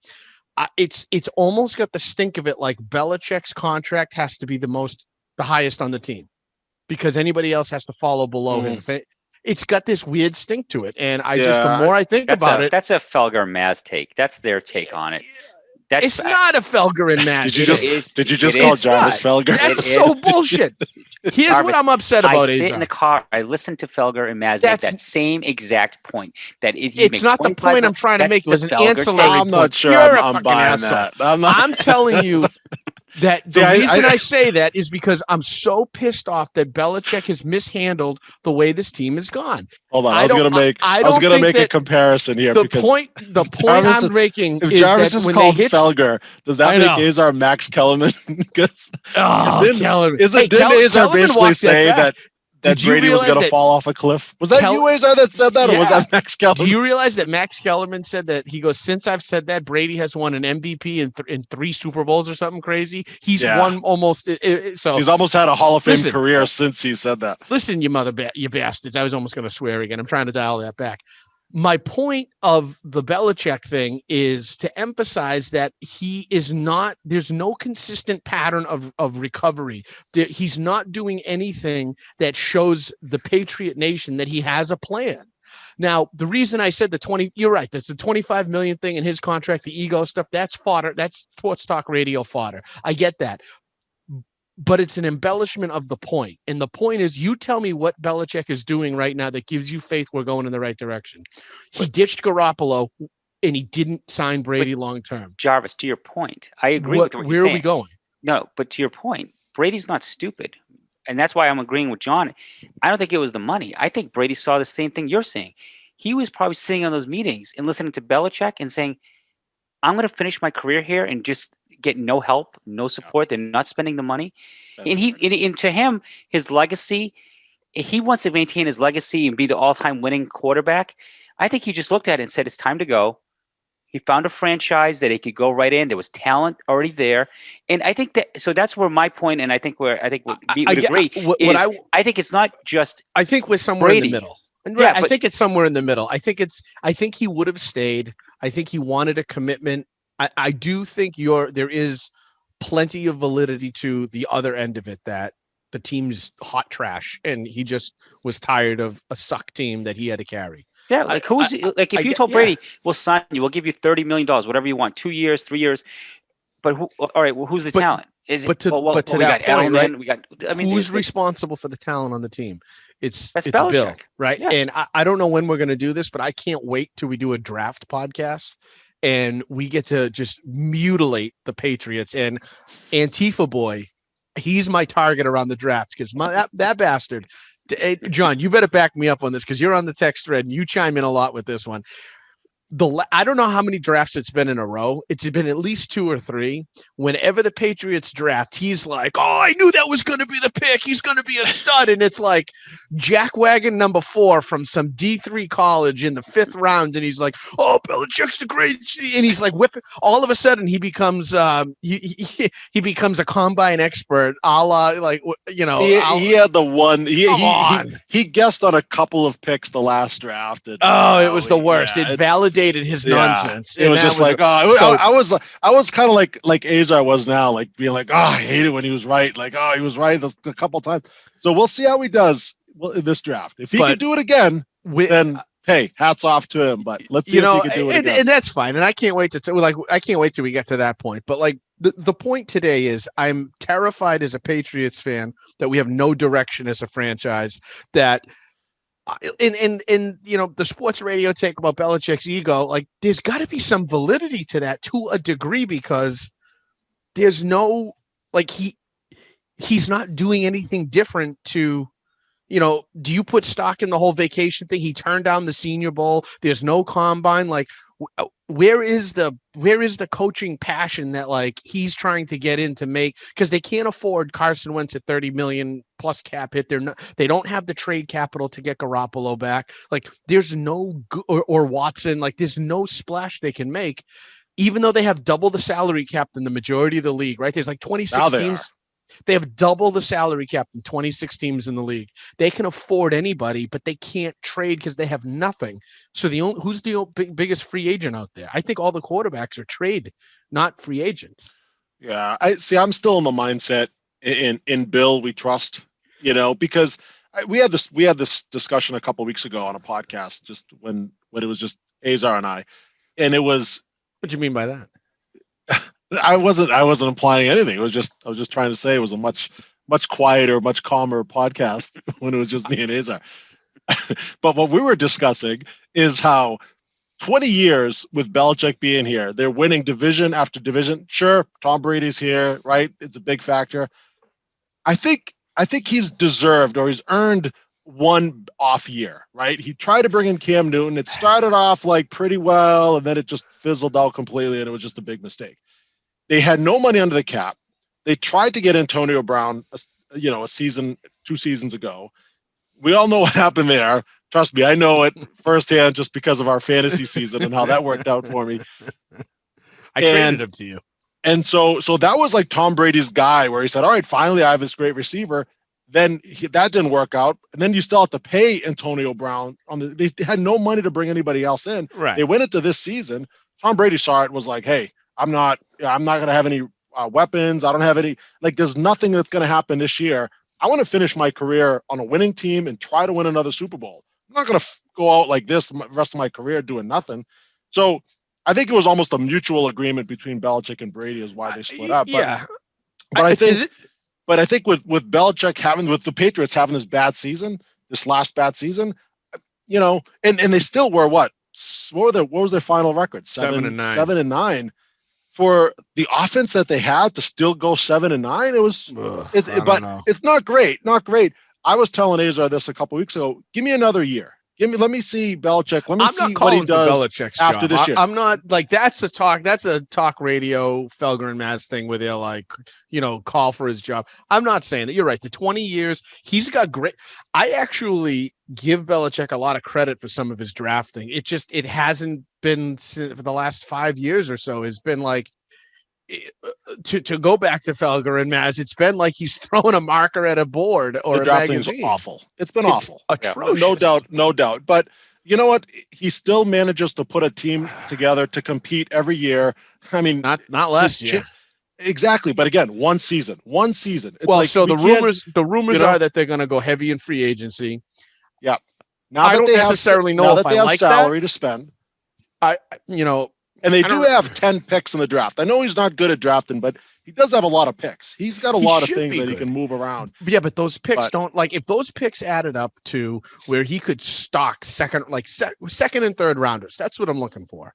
It's almost got the stink of it. Like Belichick's contract has to be the highest on the team because anybody else has to follow below him. It's got this weird stink to it. And the more I think about it, that's a Felger Maz take. That's their take on it. It's not a Felger and Maz. Did you just call Jarvis Felger? That's so bullshit. Here's Jarvis, what I'm upset about. I sit in the car. I listen to Felger and Maz make that same exact point. That it's not the point I'm trying to make. It was an ancillary. I'm not sure I'm buying that. I'm telling you that the reason I say that is because I'm so pissed off that Belichick has mishandled the way this team has gone. Hold on, I was going to make a comparison here. The point I'm making is Jarvis that is when called they hit Felger, does that make Azar Max Kellerman? Kellerman. Didn't Azar basically say that Brady was going to fall off a cliff? Was that you, Azar, that said that, or was that Max Kellerman? Do you realize that Max Kellerman said that? He goes, since I've said that, Brady has won an MVP in 3 Super Bowls or something crazy. He's won almost. So he's almost had a Hall of Fame career since he said that. Listen, you bastards. I was almost going to swear again. I'm trying to dial that back. My point of the Belichick thing is to emphasize that there's no consistent pattern of recovery. He's not doing anything that shows the Patriot Nation that he has a plan. Now, the reason I said you're right, that's the $25 million thing in his contract, the ego stuff, that's fodder. That's sports talk radio fodder. I get that. But it's an embellishment of the point. And the point is, you tell me what Belichick is doing right now that gives you faith we're going in the right direction. He ditched Garoppolo, and he didn't sign Brady long term. Jarvis, to your point, I agree with what you're saying. Where are we going? No, but to your point, Brady's not stupid. And that's why I'm agreeing with John. I don't think it was the money. I think Brady saw the same thing you're saying. He was probably sitting on those meetings and listening to Belichick and saying, I'm going to finish my career here and just get no help, no support. They're not spending the money. And to him, his legacy, he wants to maintain his legacy and be the all-time winning quarterback. I think he just looked at it and said, it's time to go. He found a franchise that he could go right in. There was talent already there. And I think that's where my point, and I think we would agree, I think it's not just I think we're somewhere Brady. In the middle. Yeah, I think it's somewhere in the middle. I think he would have stayed. I think he wanted a commitment. I do think there is plenty of validity to the other end of it, that the team's hot trash and he just was tired of a suck team that he had to carry. Yeah, if you told Brady, we'll sign you, we'll give you $30 million, whatever you want, 2 years, 3 years. But who's the talent? To that point, right? Who's responsible for the talent on the team? It's Bill, right? Yeah. And I don't know when we're going to do this, but I can't wait till we do a draft podcast and we get to just mutilate the Patriots. And Antifa boy, he's my target around the draft because that bastard Hey, John, you better back me up on this because you're on the text thread and you chime in a lot with this one. I don't know how many drafts it's been in a row. It's been at least 2 or 3. Whenever the Patriots draft, he's like, "Oh, I knew that was going to be the pick. He's going to be a stud." And it's like jackwagon number 4 from some D3 college in the 5th round, and he's like, "Oh, Belichick's the great," and he's like whipping. All of a sudden, he becomes he becomes a combine expert, a la like He had the one. He guessed on a couple of picks the last draft. And, it was the worst. It validated his nonsense. It was just like, I was kind of like Azar was now, like being like, I hate it when he was right. Like, he was right a couple times. So we'll see how he does in this draft. If he can do it again, then hey, hats off to him. But let's see if he can do it again. And that's fine. And I can't wait I can't wait till we get to that point. But like the point today is I'm terrified as a Patriots fan that we have no direction as a franchise, that in the sports radio take about Belichick's ego, like there's got to be some validity to that to a degree, because there's no, like, he's not doing anything different to, do you put stock in the whole vacation thing? He turned down the Senior Bowl. There's no combine. Like, where is the coaching passion that like he's trying to get in to make, because they can't afford Carson Wentz at 30 million plus cap hit. They don't have the trade capital to get Garoppolo back. Like, there's no or Watson. Like, there's no splash they can make, even though they have double the salary cap than the majority of the league. Right? There's like 26 teams. They have double the salary cap than 26 teams in the league. They can afford anybody, but they can't trade because they have nothing. So who's the biggest free agent out there? I think all the quarterbacks are trade, not free agents. Yeah, I'm still in the mindset in Bill we trust, because we had this discussion a couple of weeks ago on a podcast, just when it was just Azar and I, and it was. What do you mean by that? I wasn't implying anything. I was just trying to say it was a much quieter, much calmer podcast when it was just me and Azar. But what we were discussing is how 20 years with Belichick being here, they're winning division after division. Sure, Tom Brady's here, right? It's a big factor. I think he's deserved, or he's earned, one off year, right? He tried to bring in Cam Newton. It started off like pretty well, and then it just fizzled out completely, and it was just a big mistake. They had no money under the cap. They tried to get Antonio Brown, a season, 2 seasons ago. We all know what happened there. Trust me, I know it firsthand just because of our fantasy season and how that worked out for me. I traded him to you. And so that was like Tom Brady's guy, where he said, all right, finally I have this great receiver. Then that didn't work out. And then you still have to pay Antonio Brown. They had no money to bring anybody else in. Right. They went into this season. Tom Brady saw it, was like, hey, I'm not going to have any weapons. I don't have any, like, there's nothing that's going to happen this year. I want to finish my career on a winning team and try to win another Super Bowl. I'm not going to go out like this the rest of my career doing nothing. So I think it was almost a mutual agreement between Belichick and Brady is why they split up. But, yeah. But I think with Belichick with the Patriots having this last bad season, and they still were what was their final record? 7-9. 7-9. For the offense that they had to still go 7-9, it was. It's not great. Not great. I was telling Azar this a couple weeks ago. Give me another year. Let me see Belichick. Let me see what he does after this year. I'm not like that's a talk radio Felger and Maz thing where they're like, call for his job. I'm not saying that. You're right. The 20 years he's got great. I actually give Belichick a lot of credit for some of his drafting. It hasn't been for the last 5 years or so. It's been like, to go back to Felger and Maz, it's been like he's throwing a marker at a board or the drafting is awful. It's been awful. Atrocious. No doubt. But you know what? He still manages to put a team together to compete every year. I mean, not last year. Exactly. But again, one season. It's the rumors are that they're going to go heavy in free agency. Yeah. I don't necessarily know if they have like salary to spend. And they do have 10 picks in the draft. I know he's not good at drafting, but he does have a lot of picks. He's got a lot of things that he can move around. Yeah, but those picks don't, like, if those picks added up to where he could stock second and third rounders, that's what I'm looking for.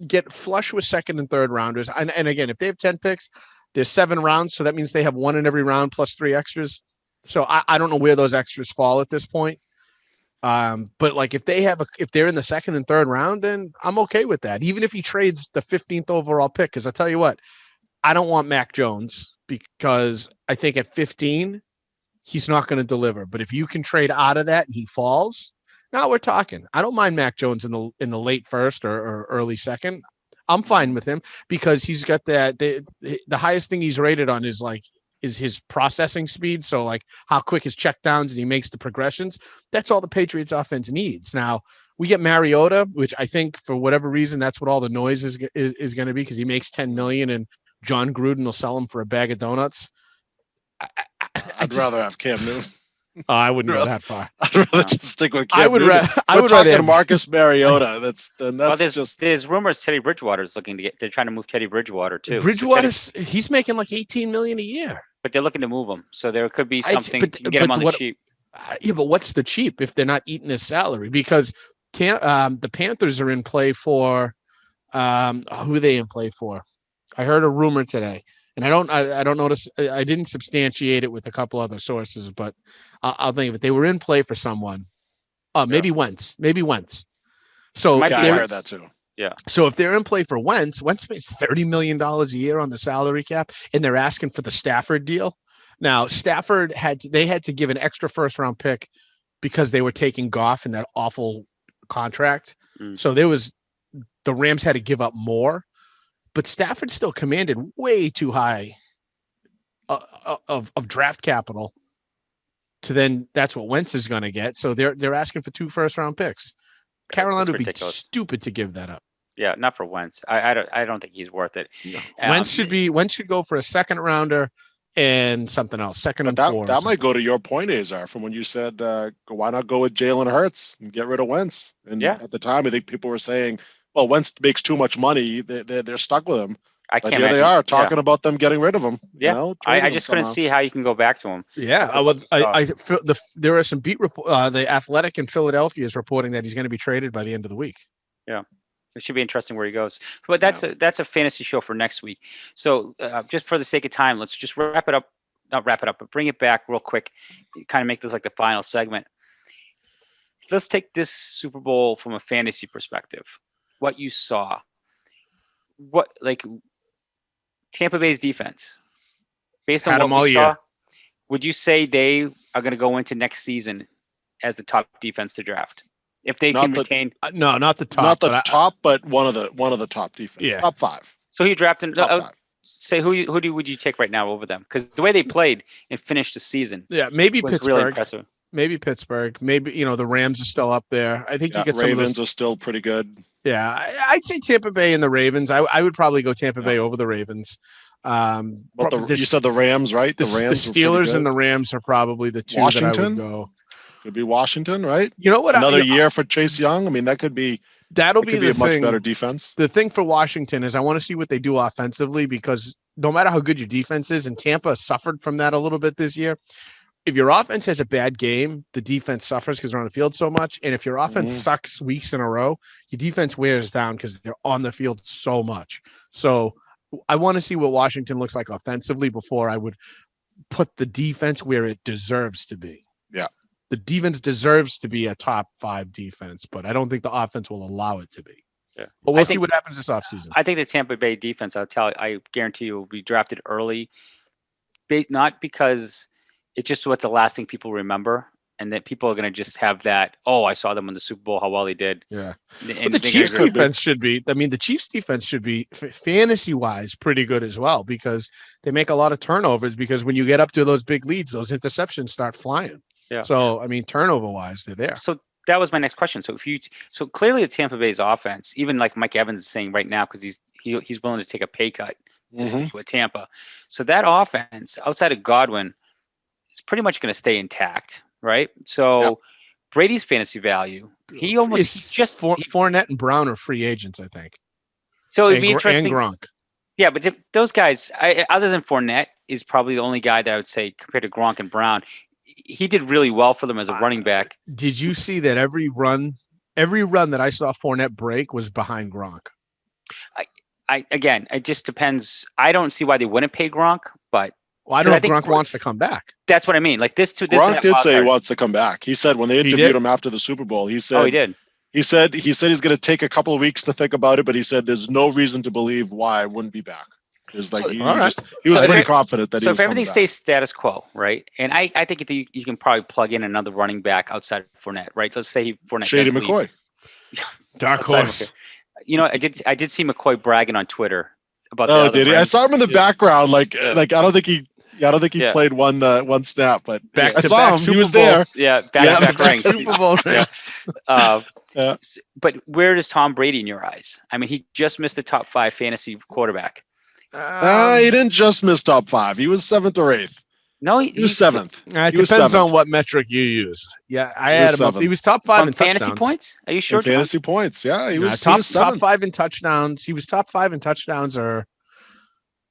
Get flush with second and third rounders. And again, if they have 10 picks, there's 7 rounds. So that means they have 1 in every round plus 3 extras. So I don't know where those extras fall at this point. But like if they're in the second and third round, then I'm okay with that. Even if he trades the 15th overall pick, because I'll tell you what, I don't want Mac Jones because I think at 15 he's not going to deliver. But if you can trade out of that and he falls, now we're talking. I don't mind Mac Jones in the late first or early second. I'm fine with him because he's got the highest thing he's rated on is his processing speed. So like how quick his checkdowns and he makes the progressions. That's all the Patriots offense needs. Now we get Mariota, which I think for whatever reason, that's what all the noise is going to be because he makes 10 million and John Gruden will sell him for a bag of donuts. I'd rather have Cam Newton. I wouldn't go that far. I'd rather just stick with Cam I would Newton. I would talking rather Marcus Mariota. There's rumors Teddy Bridgewater's looking to get. They're trying to move Teddy Bridgewater too. He's making like 18 million a year. But they're looking to move him, so there could be something to get him on the cheap. Yeah, but what's the cheap if they're not eating his salary? Because the Panthers are in play for who are they in play for? I heard a rumor today, and I don't notice. I didn't substantiate it with a couple other sources, but I'll think of it. They were in play for someone. Maybe Wentz. So I heard that too. Yeah. So if they're in play for Wentz pays $30 million a year on the salary cap, and they're asking for the Stafford deal. Now, Stafford had to give an extra first round pick because they were taking Goff in that awful contract. So the Rams had to give up more, but Stafford still commanded way too high of draft capital to then that's what Wentz is going to get. So they're asking for 2 first round picks. Carolina would be stupid to give that up. Yeah, not for Wentz. I don't think he's worth it. No. Wentz should go for a second rounder and something else. Second and 4. That might go to your point, Azar, from when you said why not go with Jalen Hurts and get rid of Wentz? And at the time, I think people were saying, well, Wentz makes too much money. They're stuck with him. But here they are talking about them getting rid of him. Yeah, I just couldn't see how you can go back to him. Yeah, there are some beat report. The Athletic in Philadelphia is reporting that he's going to be traded by the end of the week. Yeah, it should be interesting where he goes. But that's a fantasy show for next week. So just for the sake of time, let's just wrap it up. Not wrap it up, but bring it back real quick. Kind of make this like the final segment. Let's take this Super Bowl from a fantasy perspective. What you saw. Tampa Bay's defense, based on what we saw, would you say they are going to go into next season as the top defense to draft if they can retain? No, not the top. But one of the top defense. Yeah. Top 5. So he drafted. Say who would you take right now over them? Because the way they played and finished the season, maybe was Pittsburgh. Really impressive. Maybe Pittsburgh. Maybe the Rams are still up there. I think you get some Ravens of those. are still pretty good. Yeah, I'd say Tampa Bay and the Ravens. I would probably go Tampa Bay over the Ravens. But you said the Rams, right? The Steelers and the Rams are probably the two that I would go. Could be Washington, right? You know what? Another year for Chase Young. I mean, that'll be a much better defense. The thing for Washington is I want to see what they do offensively because no matter how good your defense is, and Tampa suffered from that a little bit this year. If your offense has a bad game, the defense suffers because they're on the field so much. And if your offense sucks weeks in a row, your defense wears down because they're on the field so much. So I want to see what Washington looks like offensively before I would put the defense where it deserves to be. Yeah. The defense deserves to be a top 5 defense, but I don't think the offense will allow it to be. Yeah. But we'll see what happens this offseason. I think the Tampa Bay defense, I guarantee you will be drafted early, not because it's just what the last thing people remember, and that people are going to just have that. Oh, I saw them in the Super Bowl. How well they did. Yeah, but the Chiefs defense should be. I mean, the Chiefs defense should be fantasy wise pretty good as well because they make a lot of turnovers. Because when you get up to those big leads, those interceptions start flying. Yeah. So I mean, turnover wise, they're there. So that was my next question. So clearly the Tampa Bay's offense, even like Mike Evans is saying right now, because he's willing to take a pay cut to stay with Tampa. So that offense outside of Godwin is pretty much going to stay intact, right? So Brady's fantasy value, Fournette and Brown are free agents, I think. So it'd be interesting. And Gronk. Yeah, but those guys, other than Fournette, is probably the only guy that I would say compared to Gronk and Brown, he did really well for them as a running back. Did you see that every run that I saw Fournette break was behind Gronk? Again, it just depends. I don't see why they wouldn't pay Gronk, but Well, I don't know if think Gronk wants to come back. That's what I mean. Like this Gronk did say he wants to come back. He said when they interviewed him after the Super Bowl, he said, "Oh, he did." He said he's going to take a couple of weeks to think about it, but he said there's no reason to believe why I wouldn't be back. It's like he was pretty confident that he was. So if everything stays status quo, right? And I think if you can probably plug in another running back outside of Fournette, right? Let's say Fournette. Shady McCoy. Dark horse. You know, I did see McCoy bragging on Twitter about. Oh, did he? I saw him in the background. Like I don't think he played one snap, but I saw him. He was there. Yeah, back rings. Super Bowl rings. Yeah. But where is Tom Brady in your eyes? I mean, he just missed the top 5 fantasy quarterback. He didn't just miss top 5. He was 7th or 8th. No, he was 7th. It depends on what metric you use. Yeah, I had him up. He was top 5 in fantasy touchdowns. Points. Are you sure? Fantasy points. Yeah, he was top 7th. 5 in touchdowns. He was top 5 in touchdowns, or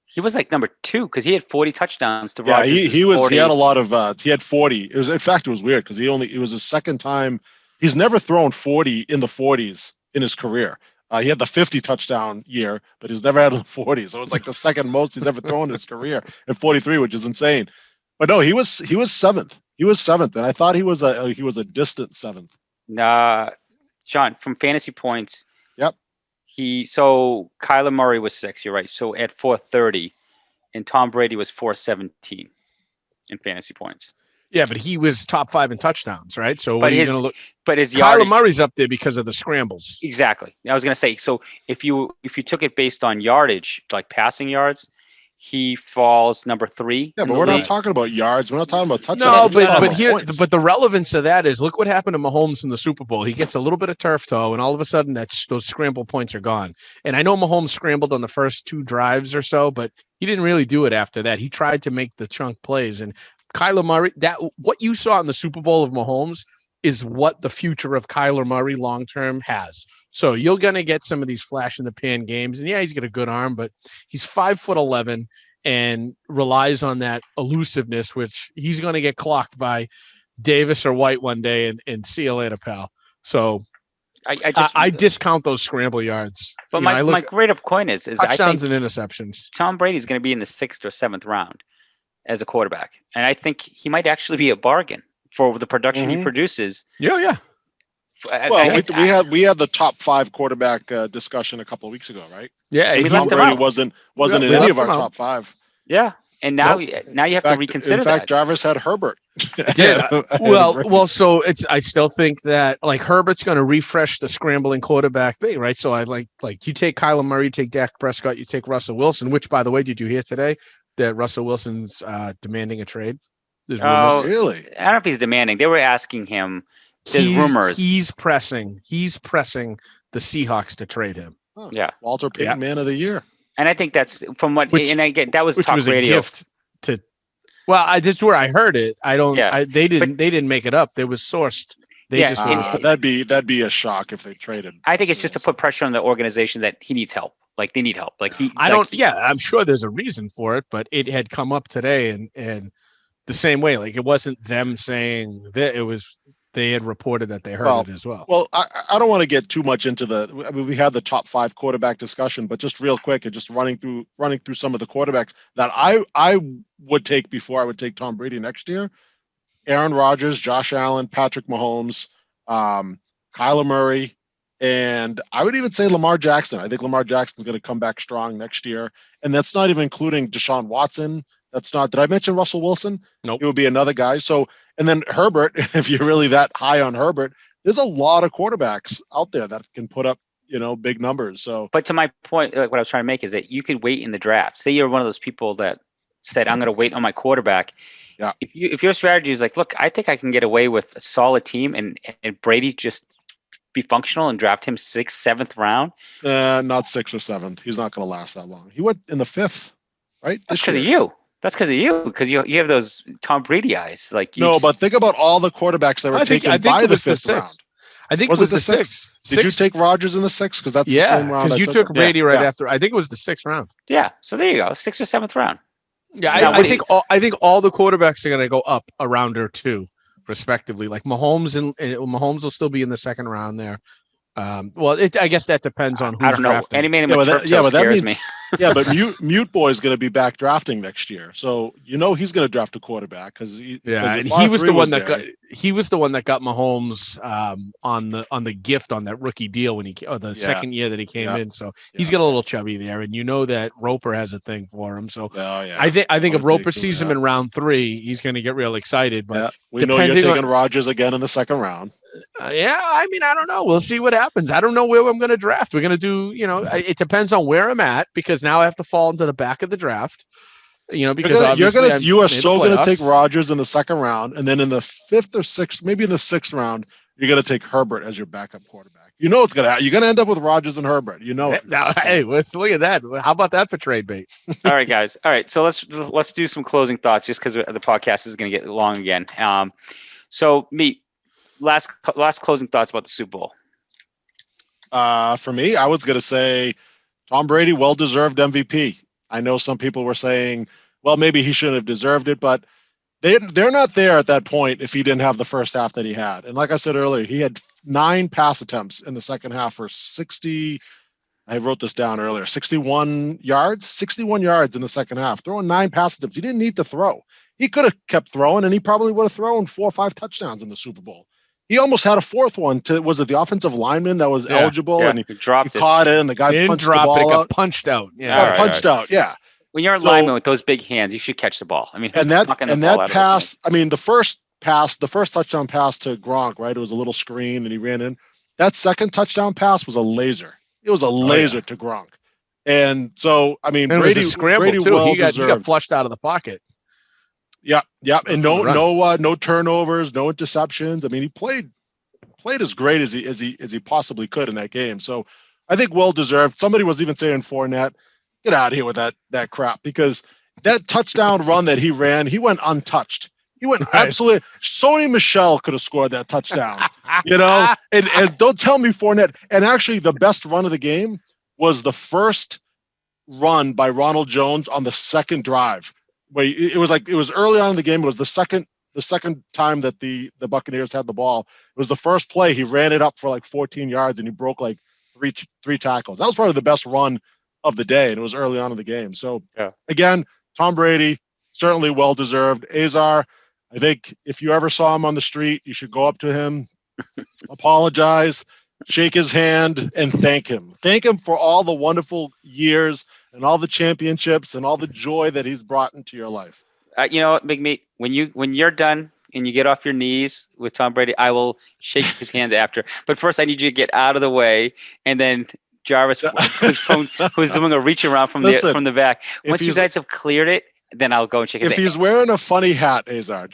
he was like number 2 because he had 40 touchdowns to Rodgers. Yeah, he was. 40. He had a lot of. He had 40. It was weird because it was his second time. He's never thrown 40 in the 40s in his career. He had the 50 touchdown year, but he's never had the 40. So it was like the second most he's ever thrown in his career at 43, which is insane. But no, he was 7th. He was 7th, and I thought he was a distant 7th. Nah, John, from fantasy points. Yep. So Kyler Murray was 6. You're right. So at 430, and Tom Brady was 417 in fantasy points. Yeah, but he was top 5 in touchdowns, right? So but his yardage, Kyler Murray's up there because of the scrambles. Exactly. I was going to say, so if you took it based on yardage, like passing yards, he falls number 3. Yeah, but we're not talking about yards. We're not talking about touchdowns. No, but the relevance of that is look what happened to Mahomes in the Super Bowl. He gets a little bit of turf toe, and all of a sudden those scramble points are gone. And I know Mahomes scrambled on the first 2 drives or so, but he didn't really do it after that. He tried to make the chunk plays, and Kyler Murray, what you saw in the Super Bowl of Mahomes is what the future of Kyler Murray long-term has. So you're going to get some of these flash in the pan games. And yeah, he's got a good arm, but he's 5'11" and relies on that elusiveness, which he's going to get clocked by Davis or White one day and see you later, pal. So I discount those scramble yards. But my grade up coin is touchdowns and interceptions. Tom Brady's going to be in the 6th or 7th round as a quarterback. And I think he might actually be a bargain for the production he produces. Yeah. Well, we had the top 5 quarterback discussion a couple of weeks ago, right? Yeah, Tom Brady wasn't in any of our top 5. Yeah, and now you have to reconsider. In fact, Jarvis had Herbert. Well, so I still think that like Herbert's going to refresh the scrambling quarterback thing, right? So I like you take Kyler Murray, you take Dak Prescott, you take Russell Wilson. Which, by the way, did you hear today that Russell Wilson's demanding a trade? Oh, really? I don't know if he's demanding. They were asking him. There's rumors. He's pressing the Seahawks to trade him. Oh, yeah, Walter Payton, Man of the Year. And I think that's from what. And again, that was talk radio. A gift to. Well, that's where I heard it. I don't. Yeah, they didn't make it up. It was sourced. That'd be a shock if they traded. I think it's just to put pressure on the organization that he needs help. Like they need help. Like I'm sure there's a reason for it, but it had come up today, and the same way. Like it wasn't them saying that, it was. They had reported that they heard it as well. Well, I don't want to get too much into we had the top 5 quarterback discussion, but just real quick and just running through some of the quarterbacks that I would take before I would take Tom Brady next year. Aaron Rodgers, Josh Allen, Patrick Mahomes, Kyler Murray, and I would even say Lamar Jackson. I think Lamar Jackson's going to come back strong next year. And that's not even including Deshaun Watson. Did I mention Russell Wilson? Nope. It would be another guy. So, and then Herbert, if you're really that high on Herbert, there's a lot of quarterbacks out there that can put up, big numbers. So, but to my point, like what I was trying to make is that you could wait in the draft. Say you're one of those people that said, I'm going to wait on my quarterback. Yeah. If your strategy is like, look, I think I can get away with a solid team and Brady just be functional and draft him 6th, 7th round. Not 6th or 7th. He's not going to last that long. He went in the 5th, right? That's because of you. That's because of you, because you have those Tom Brady eyes. But think about all the quarterbacks that were taken by the 5th round. I think it was the 6th. Did you take Rodgers in the 6th? Because that's the same round. Because you took Brady after. I think it was the 6th round. Yeah. So there you go, 6th or 7th round. Yeah, I think all the quarterbacks are going to go up a round or 2, respectively. Like Mahomes Mahomes will still be in the 2nd round there. I guess that depends on who's drafting. Any man in the turf toe scares me. Yeah, but Mute Boy is going to be back drafting next year, so he's going to draft a quarterback because and he was the one that got Mahomes on the gift on that rookie deal when second year that he came in. So he's got a little chubby there, and that Roper has a thing for him. So I think if Roper sees him in round 3, he's going to get real excited. But we know you're taking Rodgers again in the second round. I don't know. We'll see what happens. I don't know where I'm going to draft. We're going to do, it depends on where I'm at, because now I have to fall into the back of the draft, because you are so going to take Rodgers in the second round, and then in the 5th or 6th, maybe in the 6th round, you're going to take Herbert as your backup quarterback. You're going to end up with Rodgers and Herbert. Now, hey, look at that. How about that for trade bait? All right, guys. All right. So let's do some closing thoughts, just because the podcast is going to get long again. So Meat, last closing thoughts about the Super Bowl. For me, I was going to say Tom Brady, well-deserved MVP. I know some people were saying, well, maybe he shouldn't have deserved it, but they're not there at that point if he didn't have the first half that he had. And like I said earlier, he had 9 pass attempts in the second half for 60. I wrote this down earlier, 61 yards in the second half, throwing 9 pass attempts. He didn't need to throw. He could have kept throwing, and he probably would have thrown 4 or 5 touchdowns in the Super Bowl. He almost had a 4th one was it the offensive lineman that was eligible, and he caught it, and the guy punched the ball out. Punched out. Yeah, punched out. Yeah. When you're a lineman with those big hands, you should catch the ball. I mean, that pass. I mean, the first touchdown pass to Gronk, right? It was a little screen, and he ran in. That second touchdown pass was a laser. It was a laser to Gronk, and so I mean, Brady was a scramble too. He got flushed out of the pocket. Yeah, and no turnovers, no interceptions. I mean, he played as great as he possibly could in that game. So I think well deserved. Somebody was even saying Fournette, get out of here with that crap, because that touchdown run that he ran, he went untouched. He went absolutely. Sony Michel could have scored that touchdown, And don't tell me Fournette. And actually, the best run of the game was the first run by Ronald Jones on the second drive. Where it was early on in the game. It was the second time that the Buccaneers had the ball. It was the first play. He ran it up for like 14 yards, and he broke like three tackles. That was probably the best run of the day, and it was early on in the game. So again, Tom Brady, certainly well deserved. Azar, I think if you ever saw him on the street, you should go up to him, apologize, shake his hand, and thank him. Thank him for all the wonderful years and all the championships and all the joy that he's brought into your life. You know what, Big Meat? When you're done and you get off your knees with Tom Brady, I will shake his hand after. But first, I need you to get out of the way, and then Jarvis, who's doing a reach around from the back. Once you guys have cleared it, then I'll go and shake his hand. If he's wearing a funny hat, Azar,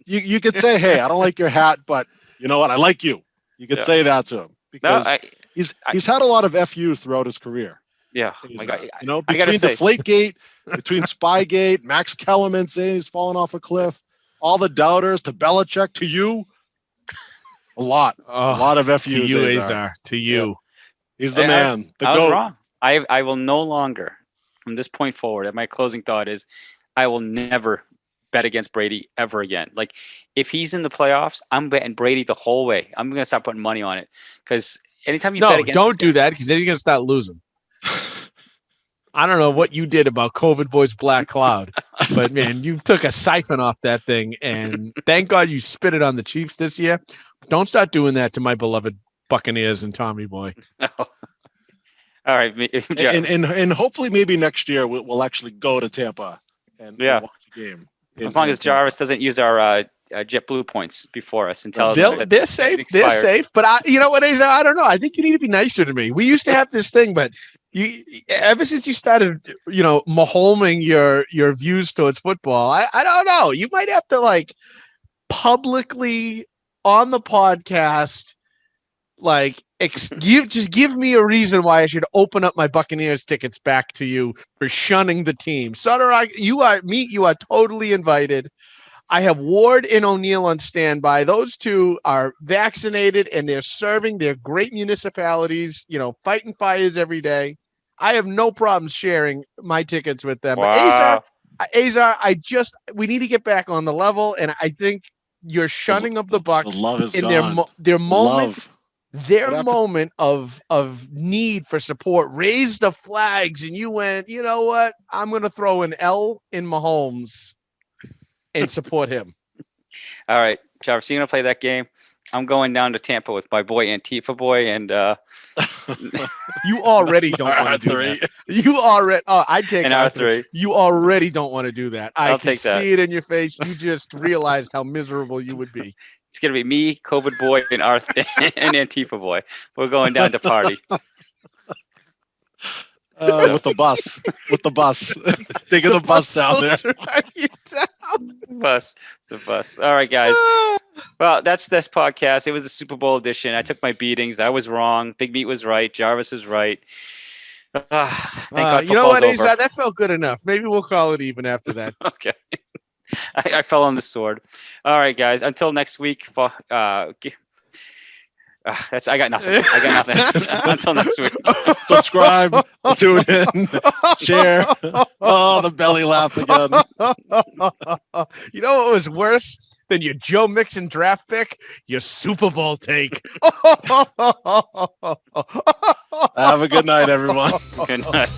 you could say, hey, I don't like your hat, but you know what? I like you. You could say that to him, because he's had a lot of FUs throughout his career. Yeah. Between Deflategate, between Spygate, Max Kellerman saying he's falling off a cliff, all the doubters, to Belichick, to you, a lot of FUs. To you, Azar. To you. Yeah. He's the man. I was wrong. I will no longer, from this point forward, my closing thought is, I will never bet against Brady ever again. Like, if he's in the playoffs, I'm betting Brady the whole way. I'm going to start putting money on it, because anytime you bet against don't do that, because then you're going to start losing. I don't know what you did about COVID Boy's Black Cloud, but man, you took a siphon off that thing, and thank God you spit it on the Chiefs this year. Don't start doing that to my beloved Buccaneers and Tommy Boy. All right, and hopefully maybe next year we'll actually go to Tampa and watch a game. As long as Jarvis doesn't use our JetBlue points before us and tell us that they're safe. They're safe. But you know what, Asa? I don't know. I think you need to be nicer to me. We used to have this thing, but ever since you started, mahoming your views towards football, I don't know. You might have to, like, publicly on the podcast, like, give me a reason why I should open up my Buccaneers tickets back to you for shunning the team. Sutter, you are totally invited. I have Ward and O'Neill on standby. Those two are vaccinated, and they're serving their great municipalities, fighting fires every day. I have no problems sharing my tickets with them. Wow. But Azar, we need to get back on the level, and I think you're shunning of the Bucs the love is in gone. their moment. their moment of need for support raised the flags, and you went, you know what? I'm going to throw an L in Mahomes and support him. All right, Jarvis, you gonna play that game? I'm going down to Tampa with my boy Antifa boy, and you already don't want to do that. You already. Oh, I take an R3. You already don't want to do that. I can take that. see it in your face. You just realized how miserable you would be. It's gonna be me, COVID boy, and and Antifa boy. We're going down to party. With the bus. Taking the bus down there. Bus. It's a bus. All right, guys. Well, that's this podcast. It was the Super Bowl edition. I took my beatings. I was wrong. Big Meat was right. Jarvis was right. Thank God you know what, over. that felt good enough. Maybe we'll call it even after that. Okay. I fell on the sword. All right, guys. Until next week. I got nothing. Until next week. Subscribe, tune in, share. Oh, the belly laugh again. You know what was worse than your Joe Mixon draft pick? Your Super Bowl take. Have a good night, everyone. Good night.